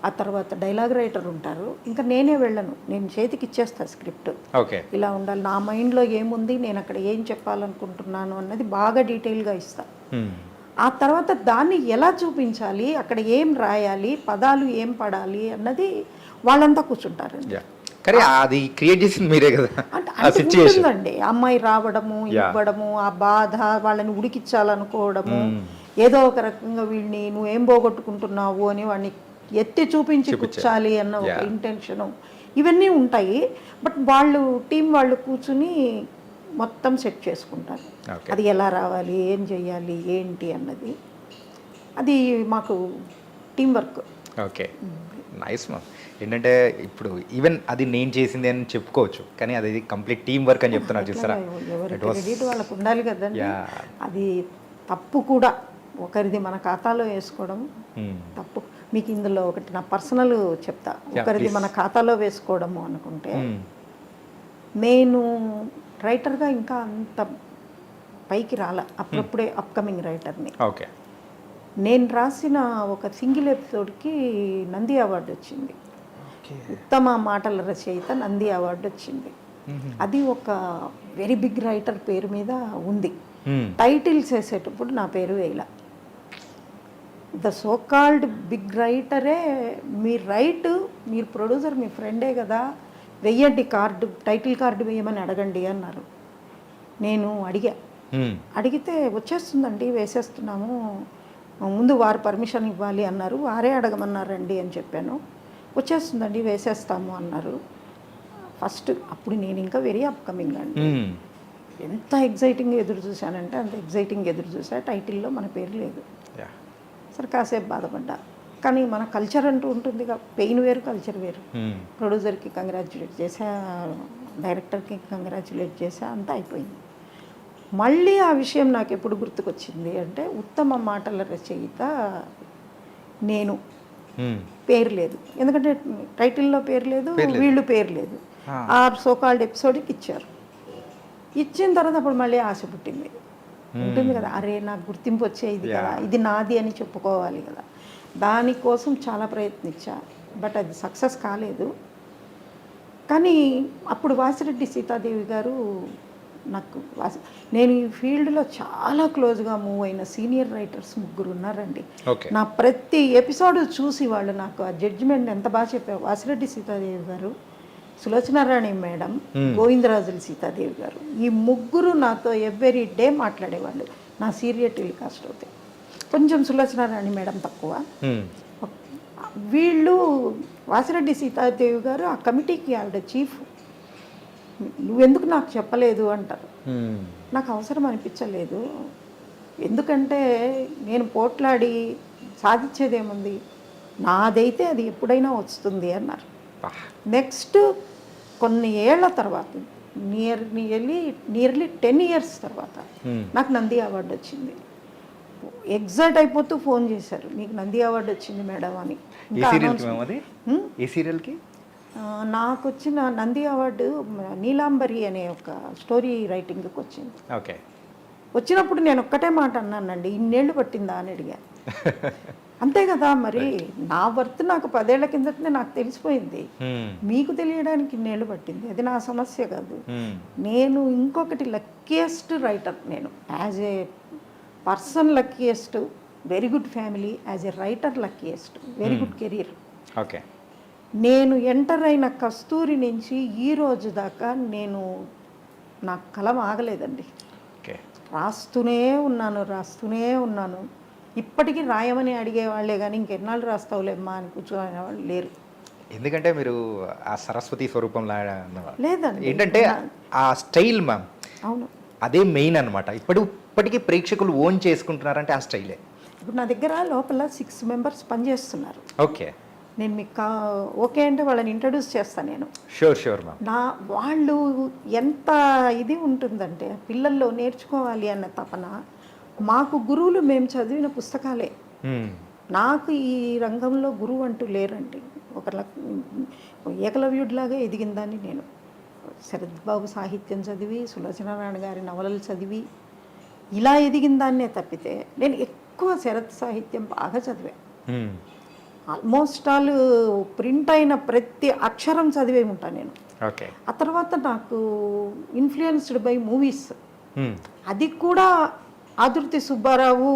ఆ తర్వాత డైలాగ్ రైటర్ ఉంటారు. ఇంకా నేనే వెళ్ళను, నేను చేతికి ఇచ్చేస్తాను స్క్రిప్ట్. ఓకే, ఇలా ఉండాలి, నా మైండ్లో ఏముంది, నేను అక్కడ ఏం చెప్పాలనుకుంటున్నాను అన్నది బాగా డీటెయిల్గా ఇస్తాను. ఆ తర్వాత దాన్ని ఎలా చూపించాలి, అక్కడ ఏం రాయాలి, పదాలు ఏం పడాలి అన్నది వాళ్ళంతా కూర్చుంటారండి. కానీ అది క్రియేట్ చేసింది మీరే కదా. అంటే ఉంటుందండి, అమ్మాయి రావడము, ఇవ్వడము, ఆ బాధ, వాళ్ళని ఉడికిచ్చాలనుకోవడము, ఏదో ఒక రకంగా వీడిని నువ్వేం పోగొట్టుకుంటున్నావు అని వాడిని ఎత్తి చూపించి కూర్చాలి అన్న ఒక ఇంటెన్షను, ఇవన్నీ ఉంటాయి. బట్ వాళ్ళు టీం వాళ్ళు కూర్చుని మొత్తం సెట్ చేసుకుంటారు. అది ఎలా రావాలి, ఏం చేయాలి, ఏంటి అన్నది అది మాకు team work. Okay, nice ma'am. ఏంటంటే ఇప్పుడు ఈవెన్ అది నేను చేసింది అని చెప్పుకోవచ్చు, కానీ అది కంప్లీట్ టీం వర్క్ అని చెప్తున్నారు చూసారా. క్రెడిట్ వాళ్ళకు ఉండాలి కదండి. అది తప్పు కూడా ఒకరిది మన ఖాతాలో వేసుకోవడం తప్పు. మీకు ఇందులో ఒకటి నా పర్సనల్ చెప్తా. ఒకరిది మన ఖాతాలో వేసుకోవడము అనుకుంటే, నేను రైటర్గా ఇంకా అంత పైకి రాల, అప్పుడప్పుడే అప్కమింగ్ రైటర్ని. ఓకే, నేను రాసిన ఒక సింగిల్ ఎపిసోడ్కి నంది అవార్డు వచ్చింది. ఉత్తమ మాటల రచయిత నంది అవార్డు వచ్చింది. అది ఒక వెరీ బిగ్ రైటర్ పేరు మీద ఉంది. టైటిల్స్ వేసేటప్పుడు నా పేరు వేయాల. ద సో కాల్డ్ బిగ్ రైటరే మీరు రైట్, మీరు ప్రొడ్యూసర్, మీ ఫ్రెండే కదా, వెయ్యండి కార్డు, టైటిల్ కార్డు వేయమని అడగండి అన్నారు. నేను అడిగితే వచ్చేస్తుందండి, వేసేస్తున్నాము, ముందు వారు పర్మిషన్ ఇవ్వాలి అన్నారు, వారే అడగమన్నారండి అని చెప్పాను. వచ్చేస్తుందండి, వేసేస్తాము అన్నారు ఫస్ట్. అప్పుడు నేను ఇంకా వెరీ అప్కమింగ్ అండి. ఎంత ఎగ్జైటింగ్ ఎదురు చూశానంటే అంత ఎగ్జైటింగ్ ఎదురు చూసా. టైటిల్లో మన పేరు లేదు. సరే కాసేపు బాధపడ్డా, కానీ మన కల్చర్ అంటూ ఉంటుంది, పెయిన్ వేరు, కల్చర్ వేరు. ప్రొడ్యూసర్కి కంగ్రాచ్యులేట్ చేసా, డైరెక్టర్కి కంగ్రాచ్యులేట్ చేసా, అంతా అయిపోయింది. మళ్ళీ ఆ విషయం నాకు ఎప్పుడు గుర్తుకొచ్చింది అంటే, ఉత్తమ మాటల రచయిత నేను, పేరు లేదు, ఎందుకంటే టైటిల్లో పేరు లేదు, వీళ్ళు పేరు లేదు. ఆ సోకాల్డ్ ఎపిసోడ్కి ఇచ్చారు. ఇచ్చిన తర్వాత అప్పుడు మళ్ళీ ఆశ పుట్టింది, ఉంటుంది కదా, అరే నాకు గుర్తింపు వచ్చేది కదా, ఇది నాది అని చెప్పుకోవాలి కదా. దానికోసం చాలా ప్రయత్నించా, బట్ అది సక్సెస్ కాలేదు. కానీ అప్పుడు వాసిరెడ్డి సీతాదేవి గారు నాకు, నేను ఈ ఫీల్డ్లో చాలా క్లోజ్గా మూవ్ అయిన సీనియర్ రైటర్స్ 3 ఉన్నారండి. నా ప్రతి ఎపిసోడ్ చూసి వాళ్ళు నాకు ఆ జడ్జిమెంట్ ఎంత బాగా చెప్పారు. వాసిరెడ్డి సీతాదేవి గారు, సులోచనారాణి మేడం, గోవిందరాజుల సీతాదేవి గారు, ఈ 3 నాతో ఎవ్రీ డే మాట్లాడేవాళ్ళు. నా సీరియల్ టెలికాస్ట్ అవుతాయి, కొంచెం సులోచనారాణి మేడం తక్కువ. వీళ్ళు వాసిరెడ్డి సీతాదేవి గారు ఆ కమిటీకి ఆవిడ చీఫ్. నువ్వెందుకు నాకు చెప్పలేదు అంటారు. నాకు అవసరం అనిపించలేదు, ఎందుకంటే నేను పోట్లాడి సాధించేదేముంది, నాదైతే అది ఎప్పుడైనా వస్తుంది అన్నారు. నెక్స్ట్ కొన్ని ఏళ్ల తర్వాత నియర్లీ 10 ఇయర్స్ తర్వాత నాకు నంది అవార్డు వచ్చింది. ఎగ్జైట్ అయిపోతూ ఫోన్ చేశారు, మీకు నంది అవార్డు వచ్చింది మేడం అని. ఏ సీరియల్కి మేము అది? ఏ సీరియల్కి? నాకు వచ్చిన నంది అవార్డు నీలాంబరి అనే ఒక స్టోరీ రైటింగ్కి వచ్చింది. ఓకే. వచ్చినప్పుడు నేను ఒక్కటే మాట అన్నానండి, ఇన్నేళ్ళు పట్టిందా అని అడిగా. అంతే కదా మరి, నా వర్త్ నాకు 10 ఏళ్ల కిందటనే నాకు తెలిసిపోయింది, మీకు తెలియడానికి ఇన్నేళ్ళు పట్టింది, అది నా సమస్య కాదు. నేను ఇంకొకటి లక్కీయెస్ట్ రైటర్, నేను as a person luckiest, very good family, as a writer luckiest, very good career. Okay. నేను ఎంటర్ అయిన కస్తూరి నుంచి ఈ రోజు దాకా నేను నాకు కలం ఆగలేదండి. రాస్తూనే ఉన్నాను. ఇప్పటికీ రాయమని అడిగేవాళ్లే కానీ ఇంకెన్నాళ్ళు రాస్తావులేమ్మా అని కూర్చోనే వాళ్ళు లేరు. ఎందుకంటే మీరు ఆ సరస్వతి స్వరూపంలా లేదండి, ఏంటంటే ఆ స్టైల్ మ్యామ్. అవును, అదే మెయిన్ అనమాట. ఇప్పటికీ ప్రేక్షకులు ఓన్ చేసుకుంటున్నారంటే ఆ స్టైలే. ఇప్పుడు నా దగ్గర లోపల 6 మెంబర్స్ పనిచేస్తున్నారు. ఓకే. నేను మీకు ఓకే అంటే వాళ్ళని ఇంట్రడ్యూస్ చేస్తాను నేను. Sure ma'am. వాళ్ళు ఎంత ఇది ఉంటుందంటే పిల్లల్లో నేర్చుకోవాలి అన్న తపన. మాకు గురువులు మేము చదివిన పుస్తకాలే. నాకు ఈ రంగంలో గురువు అంటూ లేరండి. ఏకలవ్యుడిలాగా ఎదిగిందాన్ని నేను. శరత్ బాబు సాహిత్యం చదివి, సులోచనారాయణ గారి నవలలు చదివి ఇలా ఎదిగిందాన్నే తప్పితే నేను ఎక్కువ శరత్ సాహిత్యం బాగా చదివాను. ఆల్మోస్ట్ ఆల్ ప్రింట్ అయిన ప్రతి అక్షరం చదివే ఉంటాను నేను. ఓకే. ఆ తర్వాత నాకు ఇన్ఫ్లుయెన్స్డ్ బై మూవీస్, అది కూడా ఆదుర్తి సుబ్బారావు,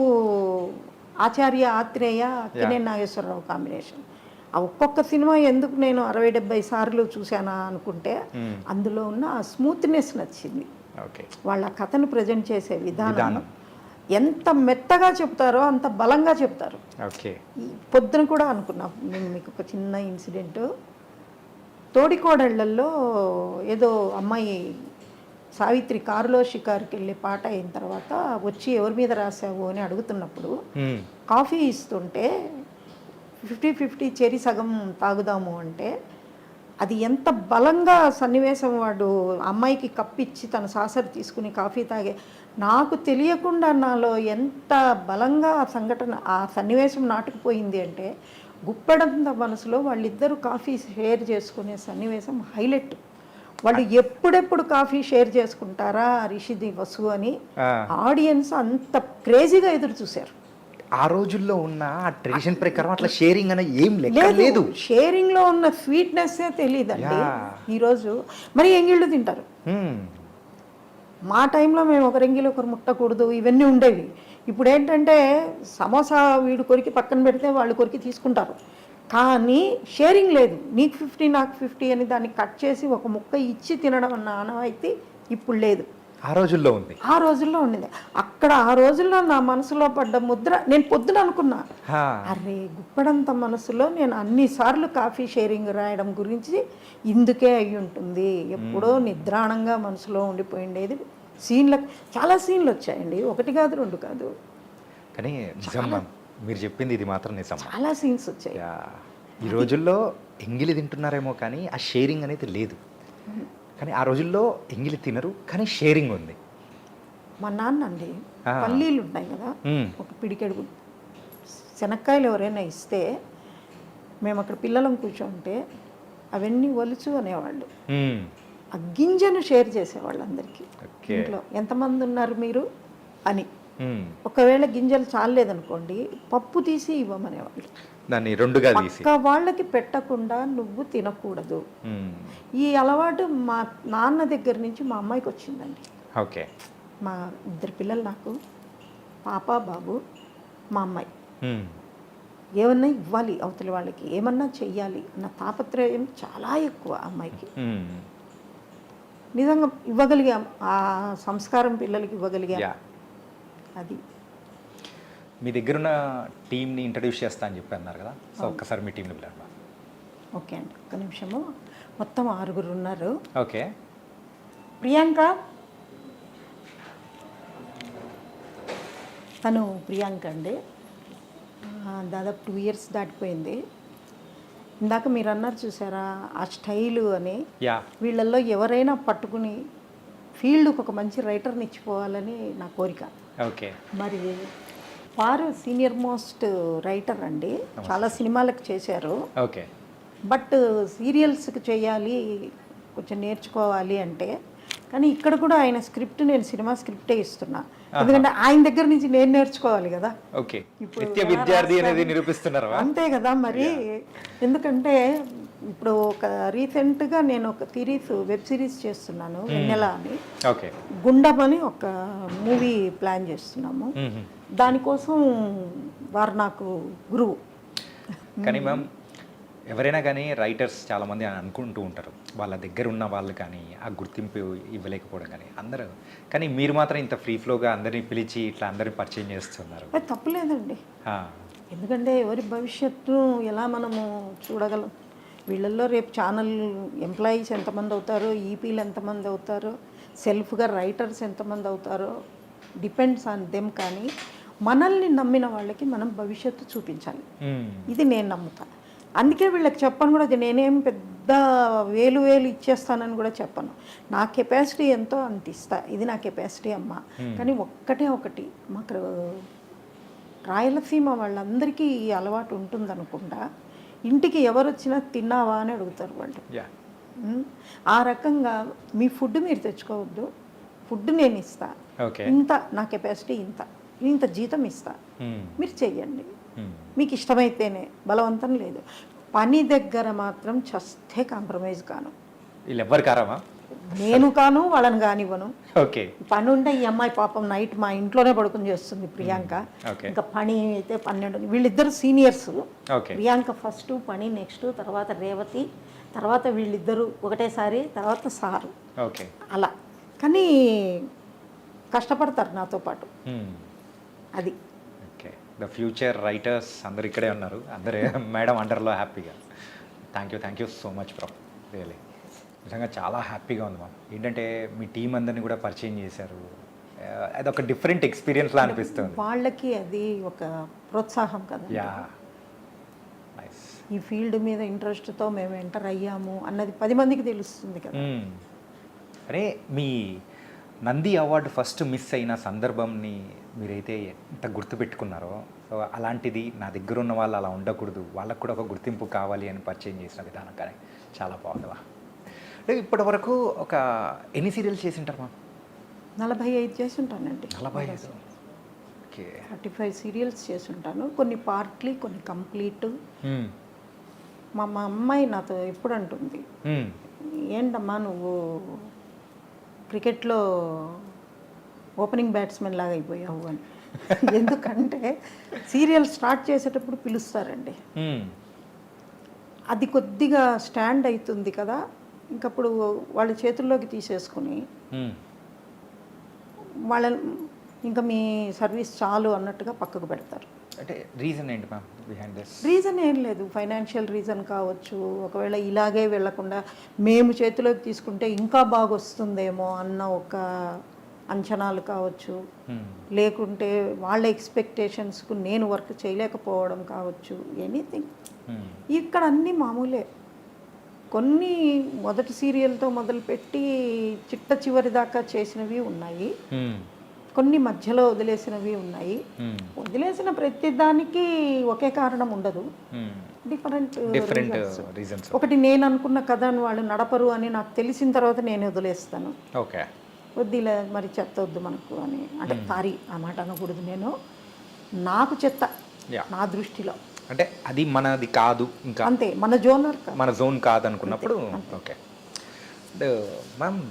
ఆచార్య ఆత్రేయ, కినేని నాగేశ్వరరావు కాంబినేషన్. ఆ ఒక్కొక్క సినిమా ఎందుకు నేను 60-70 సార్లు చూశానా అనుకుంటే అందులో ఉన్న ఆ స్మూత్నెస్ నచ్చింది. వాళ్ళ కథను ప్రజెంట్ చేసే విధానం ఎంత మెత్తగా చెప్తారో అంత బలంగా చెప్తారు. పొద్దున కూడా అనుకున్నా నేను మీకు ఒక చిన్న ఇన్సిడెంట్. తోడికోడళ్లలో ఏదో అమ్మాయి సావిత్రి కారులో షికారుకి వెళ్ళే పాట అయిన తర్వాత వచ్చి ఎవరి మీద రాసావు అని అడుగుతున్నప్పుడు కాఫీ ఇస్తుంటే 50-50 చెరి సగం తాగుదాము అంటే అది ఎంత బలంగా సన్నివేశం. వాడు అమ్మాయికి కప్పిచ్చి తన సాసరు తీసుకుని కాఫీ తాగే, నాకు తెలియకుండా నాలో ఎంత బలంగా ఆ సంఘటన, ఆ సన్నివేశం నాటుకుపోయింది అంటే గుప్పెడంత మనసులో వాళ్ళిద్దరూ కాఫీ షేర్ చేసుకునే సన్నివేశం హైలైట్. వాళ్ళు ఎప్పుడెప్పుడు కాఫీ షేర్ చేసుకుంటారా రిషిది వసు అని ఆడియన్స్ అంత క్రేజీగా ఎదురు చూశారు. ఆ రోజుల్లో ఉన్న ఆ ట్రెడిషన్ ప్రకారం అట్లా షేరింగ్ అనేది ఏం లేదు. షేరింగ్లో ఉన్న స్వీట్నెస్సే తెలియదండి. ఈరోజు మరి ఎంగిళ్ళు తింటారు. మా టైంలో మేము ఒకరి ఎంగిలి ఒకరు ముట్టకూడదు, ఇవన్నీ ఉండేవి. ఇప్పుడు ఏంటంటే సమోసా వీడు కొరికి పక్కన పెడితే వాళ్ళు కొరికి తీసుకుంటారు, కానీ షేరింగ్ లేదు. నీకు 50 నాకు 50 అని దాన్ని కట్ చేసి ఒక ముక్క ఇచ్చి తినడం అన్న ఆనవాయితీ ఇప్పుడు లేదు. ఆ రోజుల్లో ఉంది. ఆ రోజుల్లో ఉండేది. అక్కడ ఆ రోజుల్లో నా మనసులో పడ్డ ముద్ర, నేను పొద్దున అనుకున్నా, అరే గుప్పడంత మనసులో నేను అన్నిసార్లు కాఫీ షేరింగ్ రాయడం గురించి ఇందుకే అయి ఉంటుంది. ఎప్పుడో నిద్రాణంగా మనసులో ఉండిపోయిండేది. సీన్లకు చాలా సీన్లు వచ్చాయండి, 1 కాదు 2 కాదు. కానీ నిజం మీరు చెప్పింది ఇది మాత్రం నిజం, చాలా సీన్స్ వచ్చాయి. ఈ రోజుల్లో ఎంగిలి తింటున్నారేమో కానీ ఆ షేరింగ్ అనేది లేదు. కానీ ఆ రోజుల్లో ఎంగిలి తినరు కానీ షేరింగ్ ఉంది. మా నాన్న అండి పల్లీలు ఉంటాయి కదా, ఒక పిడికెడు శనక్కాయలు ఎవరైనా ఇస్తే మేము అక్కడ పిల్లలం కూర్చోంటే అవన్నీ ఒలుచు అనేవాళ్ళు. ఆ గింజను షేర్ చేసేవాళ్ళు అందరికీ. ఇంట్లో ఎంతమంది ఉన్నారు మీరు అని. ఒకవేళ గింజలు చాలేదనుకోండి పప్పు తీసి ఇవ్వమనేవాళ్ళు. దాన్ని 2గా తీసి వాళ్ళకి పెట్టకుండా నువ్వు తినకూడదు. ఈ అలవాటు మా నాన్న దగ్గర నుంచి మా అమ్మాయికి వచ్చిందండి. ఓకే. మా 2 పిల్లలు నాకు, పాప బాబు. మా అమ్మాయి ఏమన్నా ఇవ్వాలి అవతలి వాళ్ళకి, ఏమన్నా చెయ్యాలి అన్న తాపత్రయం చాలా ఎక్కువ అమ్మాయికి. నిజంగా ఇవ్వగలిగాం, ఆ సంస్కారం పిల్లలకి ఇవ్వగలిగాం. అది మీ దగ్గర ఉన్న టీంని ఇంట్రడ్యూస్ చేస్తా అని చెప్పి అన్నారు కదా, సో ఒక్కసారి మీ టీంని పిలవండి. ఓకే అండి, ఒక్క నిమిషము. మొత్తం 6 ఉన్నారు. ఓకే. ప్రియాంక, తను ప్రియాంక అండి, దాదాపు 2 ఇయర్స్ దాటిపోయింది. ఇందాక మీరు అన్నారు చూసారా ఆ స్టైలు అని, యా వీళ్ళల్లో ఎవరైనా పట్టుకుని ఫీల్డ్కి ఒక మంచి రైటర్ని ఇచ్చిపోవాలని నా కోరిక. ఓకే మరి వారు సీనియర్ మోస్ట్ రైటర్ అండి, చాలా సినిమాలకు చేశారు. ఓకే బట్ సీరియల్స్కి చేయాలి, కొంచెం నేర్చుకోవాలి అంటే, కానీ ఇక్కడ కూడా ఆయన స్క్రిప్ట్ నేను సినిమా స్క్రిప్టే ఇస్తున్నా, ఎందుకంటే ఆయన దగ్గర నుంచి నేను నేర్చుకోవాలి కదా. ఓకే నిత్య విద్యార్థి అనేది నిరూపిస్తున్నారు. అంతే కదా మరి. ఎందుకంటే ఇప్పుడు ఒక రీసెంట్గా నేను ఒక వెబ్ సిరీస్ చేస్తున్నాను, వెన్నెల అని. ఓకే గుండం అని ఒక మూవీ ప్లాన్ చేస్తున్నాము. దానికోసం వారు నాకు గురువు. కానీ మ్యామ్ ఎవరైనా కానీ రైటర్స్ చాలామంది అనుకుంటూ ఉంటారు వాళ్ళ దగ్గర ఉన్న వాళ్ళు కానీ ఆ గుర్తింపు ఇవ్వలేకపోవడం కానీ అందరూ, కానీ మీరు మాత్రం ఇంత ఫ్రీ ఫ్లోగా అందరినీ పిలిచి ఇట్లా అందరినీ పరిచయం చేస్తున్నారు. అది తప్పులేదండి, ఎందుకంటే ఎవరి భవిష్యత్తు ఎలా మనము చూడగలం. వీళ్ళల్లో రేపు ఛానల్ ఎంప్లాయీస్ ఎంతమంది అవుతారో, ఈపీలు ఎంతమంది అవుతారో, సెల్ఫ్గా రైటర్స్ ఎంతమంది అవుతారో డిపెండ్స్ ఆన్ దెమ్. కానీ మనల్ని నమ్మిన వాళ్ళకి మనం భవిష్యత్తు చూపించాలి, ఇది నేను నమ్ముతాను. అందుకే వీళ్ళకి చెప్పను కూడా, నేనేం పెద్ద వేలు ఇచ్చేస్తానని కూడా చెప్పను. నా కెపాసిటీ ఎంతో అంత ఇస్తా, ఇది నా కెపాసిటీ అమ్మ. కానీ ఒకటి మాకు రాయలసీమ వాళ్ళందరికీ ఈ అలవాటు ఉంటుందనుకుండా, ఇంటికి ఎవరు వచ్చినా తిన్నావా అని అడుగుతారు వాళ్ళు. ఆ రకంగా మీ ఫుడ్ మీరు తెచ్చుకోవద్దు, ఫుడ్ నేను ఇస్తా, ఇంత నా కెపాసిటీ ఇంత జీతం ఇస్తా, మీరు చెయ్యండి, మీకు ఇష్టమైతేనే, బలవంతం లేదు. పని దగ్గర మాత్రం చస్తే కాంప్రమైజ్ కాను. వీళ్ళు ఎవ్వరు కారమా? నేను కాను, వాళ్ళని కానివ్వను. ఓకే పని ఉంటే ఈ అమ్మాయి పాపం నైట్ మా ఇంట్లోనే పడుకుని చేస్తుంది ప్రియాంక. ఇంకా పని అయితే 12. వీళ్ళిద్దరు సీనియర్స్. ప్రియాంక ఫస్ట్, పని నెక్స్ట్, తర్వాత రేవతి, తర్వాత వీళ్ళిద్దరూ ఒకటేసారి, తర్వాత సారు. ఓకే అలా కానీ కష్టపడతారు నాతో పాటు. అది ఓకే ద ఫ్యూచర్ రైటర్స్ అందరు ఇక్కడే ఉన్నారు, అందరు మేడం అండర్లో హ్యాపీగా. Thank you so much bro, really నిజంగా చాలా హ్యాపీగా ఉంది మ్యామ్. ఏంటంటే మీ టీం అందరినీ కూడా పరిచయం చేశారు, అది ఒక డిఫరెంట్ ఎక్స్పీరియన్స్లా అనిపిస్తుంది. వాళ్ళకి అది ఒక ప్రోత్సాహం కదా. Yeah nice. ఈ ఫీల్డ్ మీద ఇంట్రెస్ట్తో మేము ఎంటర్ అయ్యాము అన్నది 10 మందికి తెలుస్తుంది కదా. అరే మీ నంది అవార్డు ఫస్ట్ మిస్ అయిన సందర్భంని మీరైతే ఎంత గుర్తుపెట్టుకున్నారో, సో అలాంటిది నా దగ్గర ఉన్న వాళ్ళు అలా ఉండకూడదు, వాళ్ళకు కూడా ఒక గుర్తింపు కావాలి అని పరిచయం చేసిన విధానం కానీ చాలా బాగుందివా. అంటే ఇప్పటి వరకు ఒక ఎన్ని సీరియల్స్ చేసి ఉంటారు మా? 45 చేసి ఉంటానండి. 45. ఓకే 35 సీరియల్స్ చేసి ఉంటాను, కొన్ని పార్ట్లీ, కొన్ని కంప్లీట్. మా అమ్మాయి నాతో ఎప్పుడు అంటుంది, ఏంటమ్మా నువ్వు క్రికెట్లో ఓపెనింగ్ బ్యాట్స్మెన్ లాగా అయిపోయావు అని. ఎందుకంటే సీరియల్ స్టార్ట్ చేసేటప్పుడు పిలుస్తారండి, అది కొద్దిగా స్టాండ్ అవుతుంది కదా, ఇంకప్పుడు వాళ్ళ చేతుల్లోకి తీసేసుకుని వాళ్ళ ఇంకా మీ సర్వీస్ చాలు అన్నట్టుగా పక్కకు పెడతారు. అంటే రీజన్ ఏంటి మ్యామ్ బిహైండ్ దిస్? రీజన్ ఏం లేదు, ఫైనాన్షియల్ రీజన్ కావచ్చు, ఒకవేళ ఇలాగే వెళ్లకుండా మేము చేతిలోకి తీసుకుంటే ఇంకా బాగా వస్తుందేమో అన్న ఒక అంచనాలు కావచ్చు, లేకుంటే వాళ్ళ ఎక్స్పెక్టేషన్స్కు నేను వర్క్ చేయలేకపోవడం కావచ్చు, ఎనీథింగ్. ఇక్కడ అన్నీ మామూలే. కొన్ని మొదటి సీరియల్తో మొదలుపెట్టి చిట్ట చివరి దాకా చేసినవి ఉన్నాయి, కొన్ని మధ్యలో వదిలేసినవి ఉన్నాయి. వదిలేసిన ప్రతి దానికి ఒకే కారణం ఉండదు, డిఫరెంట్ రీజన్స్. ఒకటి నేను అనుకున్న కథను వాళ్ళు నడపరు అని నాకు తెలిసిన తర్వాత నేను వదిలేస్తాను. ఓకే వద్దులే మరి చెత్త వద్దు మనకు అని, అంటే సారీ ఆ మాట అనకూడదు, నేను నాకు చెత్త నా దృష్టిలో, అంటే అది మనది కాదు, ఇంకా అంతే, మన జోన్ కాదు అనుకున్నప్పుడు. ఓకే మ్యామ్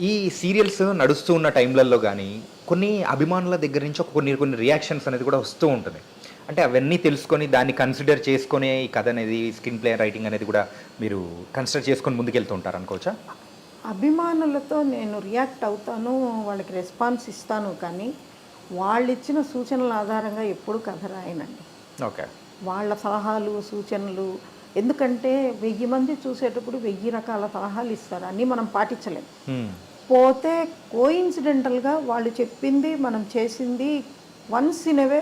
ఈ సీరియల్స్ నడుస్తూ ఉన్న టైంలలో కానీ కొన్ని అభిమానుల దగ్గర నుంచి కొన్ని రియాక్షన్స్ అనేది కూడా వస్తూ ఉంటుంది. అంటే అవన్నీ తెలుసుకొని దాన్ని కన్సిడర్ చేసుకొని ఈ కథ అనేది స్క్రీన్ ప్లే రైటింగ్ అనేది కూడా మీరు కన్సిడర్ చేసుకొని ముందుకెళ్తూ ఉంటారు అనుకోవచ్చా? అభిమానులతో నేను రియాక్ట్ అవుతాను, వాళ్ళకి రెస్పాన్స్ ఇస్తాను, కానీ వాళ్ళు ఇచ్చిన సూచనల ఆధారంగా ఎప్పుడు కథ రాయనండి. ఓకే వాళ్ళ సలహాలు సూచనలు, ఎందుకంటే 1000 మంది చూసేటప్పుడు 1000 రకాల సలహాలు ఇస్తారు, అన్నీ మనం పాటించలేం. పోతే కోఇన్సిడెంటల్గా వాళ్ళు చెప్పింది మనం చేసింది వన్స్ ఇన్ అవే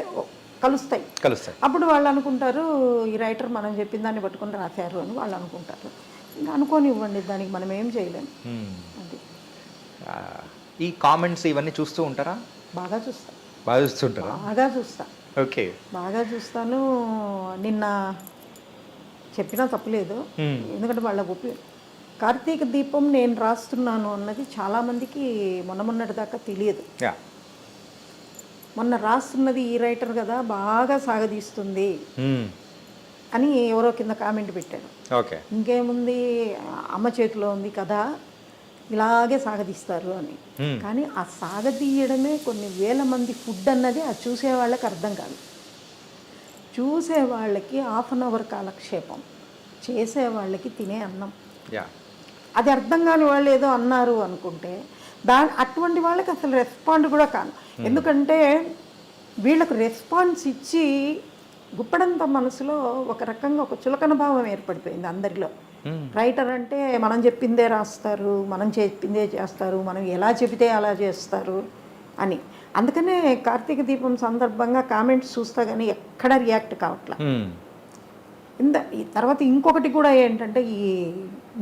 కలుస్తాయి. కలుస్తాయి. అప్పుడు వాళ్ళు అనుకుంటారు ఈ రైటర్ మనం చెప్పిన దాన్ని పట్టుకొని రాశారు అని వాళ్ళు అనుకుంటారు. ఇంకా అనుకోని ఇవ్వండి, దానికి మనం ఏం చేయలేము. అది ఈ కామెంట్స్ ఇవన్నీ చూస్తూ ఉంటారా? బాగా చూస్తా. బాగా చూస్తుంటారా? బాగా చూస్తా. ఓకే. బాగా చూస్తాను. నిన్న చెప్పినా తప్పులేదు, ఎందుకంటే వాళ్ళ కార్తీక దీపం నేను రాస్తున్నాను అన్నది చాలామందికి మొన్నటి దాకా తెలియదు. మొన్న రాస్తున్నది ఈ రైటర్ కదా, బాగా సాగదీస్తుంది అని ఎవరో కింద కామెంట్ పెట్టారు. ఓకే. ఇంకేముంది, అమ్మ చేతిలో ఉంది కదా, ఇలాగే సాగదీస్తారు అని. కానీ ఆ సాగదీయడమే కొన్ని వేల మంది ఫుడ్ అన్నది ఆ చూసే వాళ్ళకి అర్థం కాదు. చూసే వాళ్ళకి 1/2 అవర్ కాలక్షేపం, చేసే వాళ్ళకి తినే అన్నం. అది అర్థం కాని వాళ్ళు ఏదో అన్నారు అనుకుంటే అటువంటి వాళ్ళకి అసలు రెస్పాండ్ కూడా కాను. ఎందుకంటే వీళ్ళకు రెస్పాన్స్ ఇచ్చి గుప్పడంత మనసులో ఒక రకంగా ఒక చులకన భావం ఏర్పడిపోయింది అందరిలో. రైటర్ అంటే మనం చెప్పిందే రాస్తారు, మనం చెప్పిందే చేస్తారు, మనం ఎలా చెబితే అలా చేస్తారు అని. అందుకనే కార్తీక దీపం సందర్భంగా కామెంట్స్ చూస్తా కానీ ఎక్కడ రియాక్ట్ కావట్లా. ఈ తర్వాత ఇంకొకటి కూడా ఏంటంటే,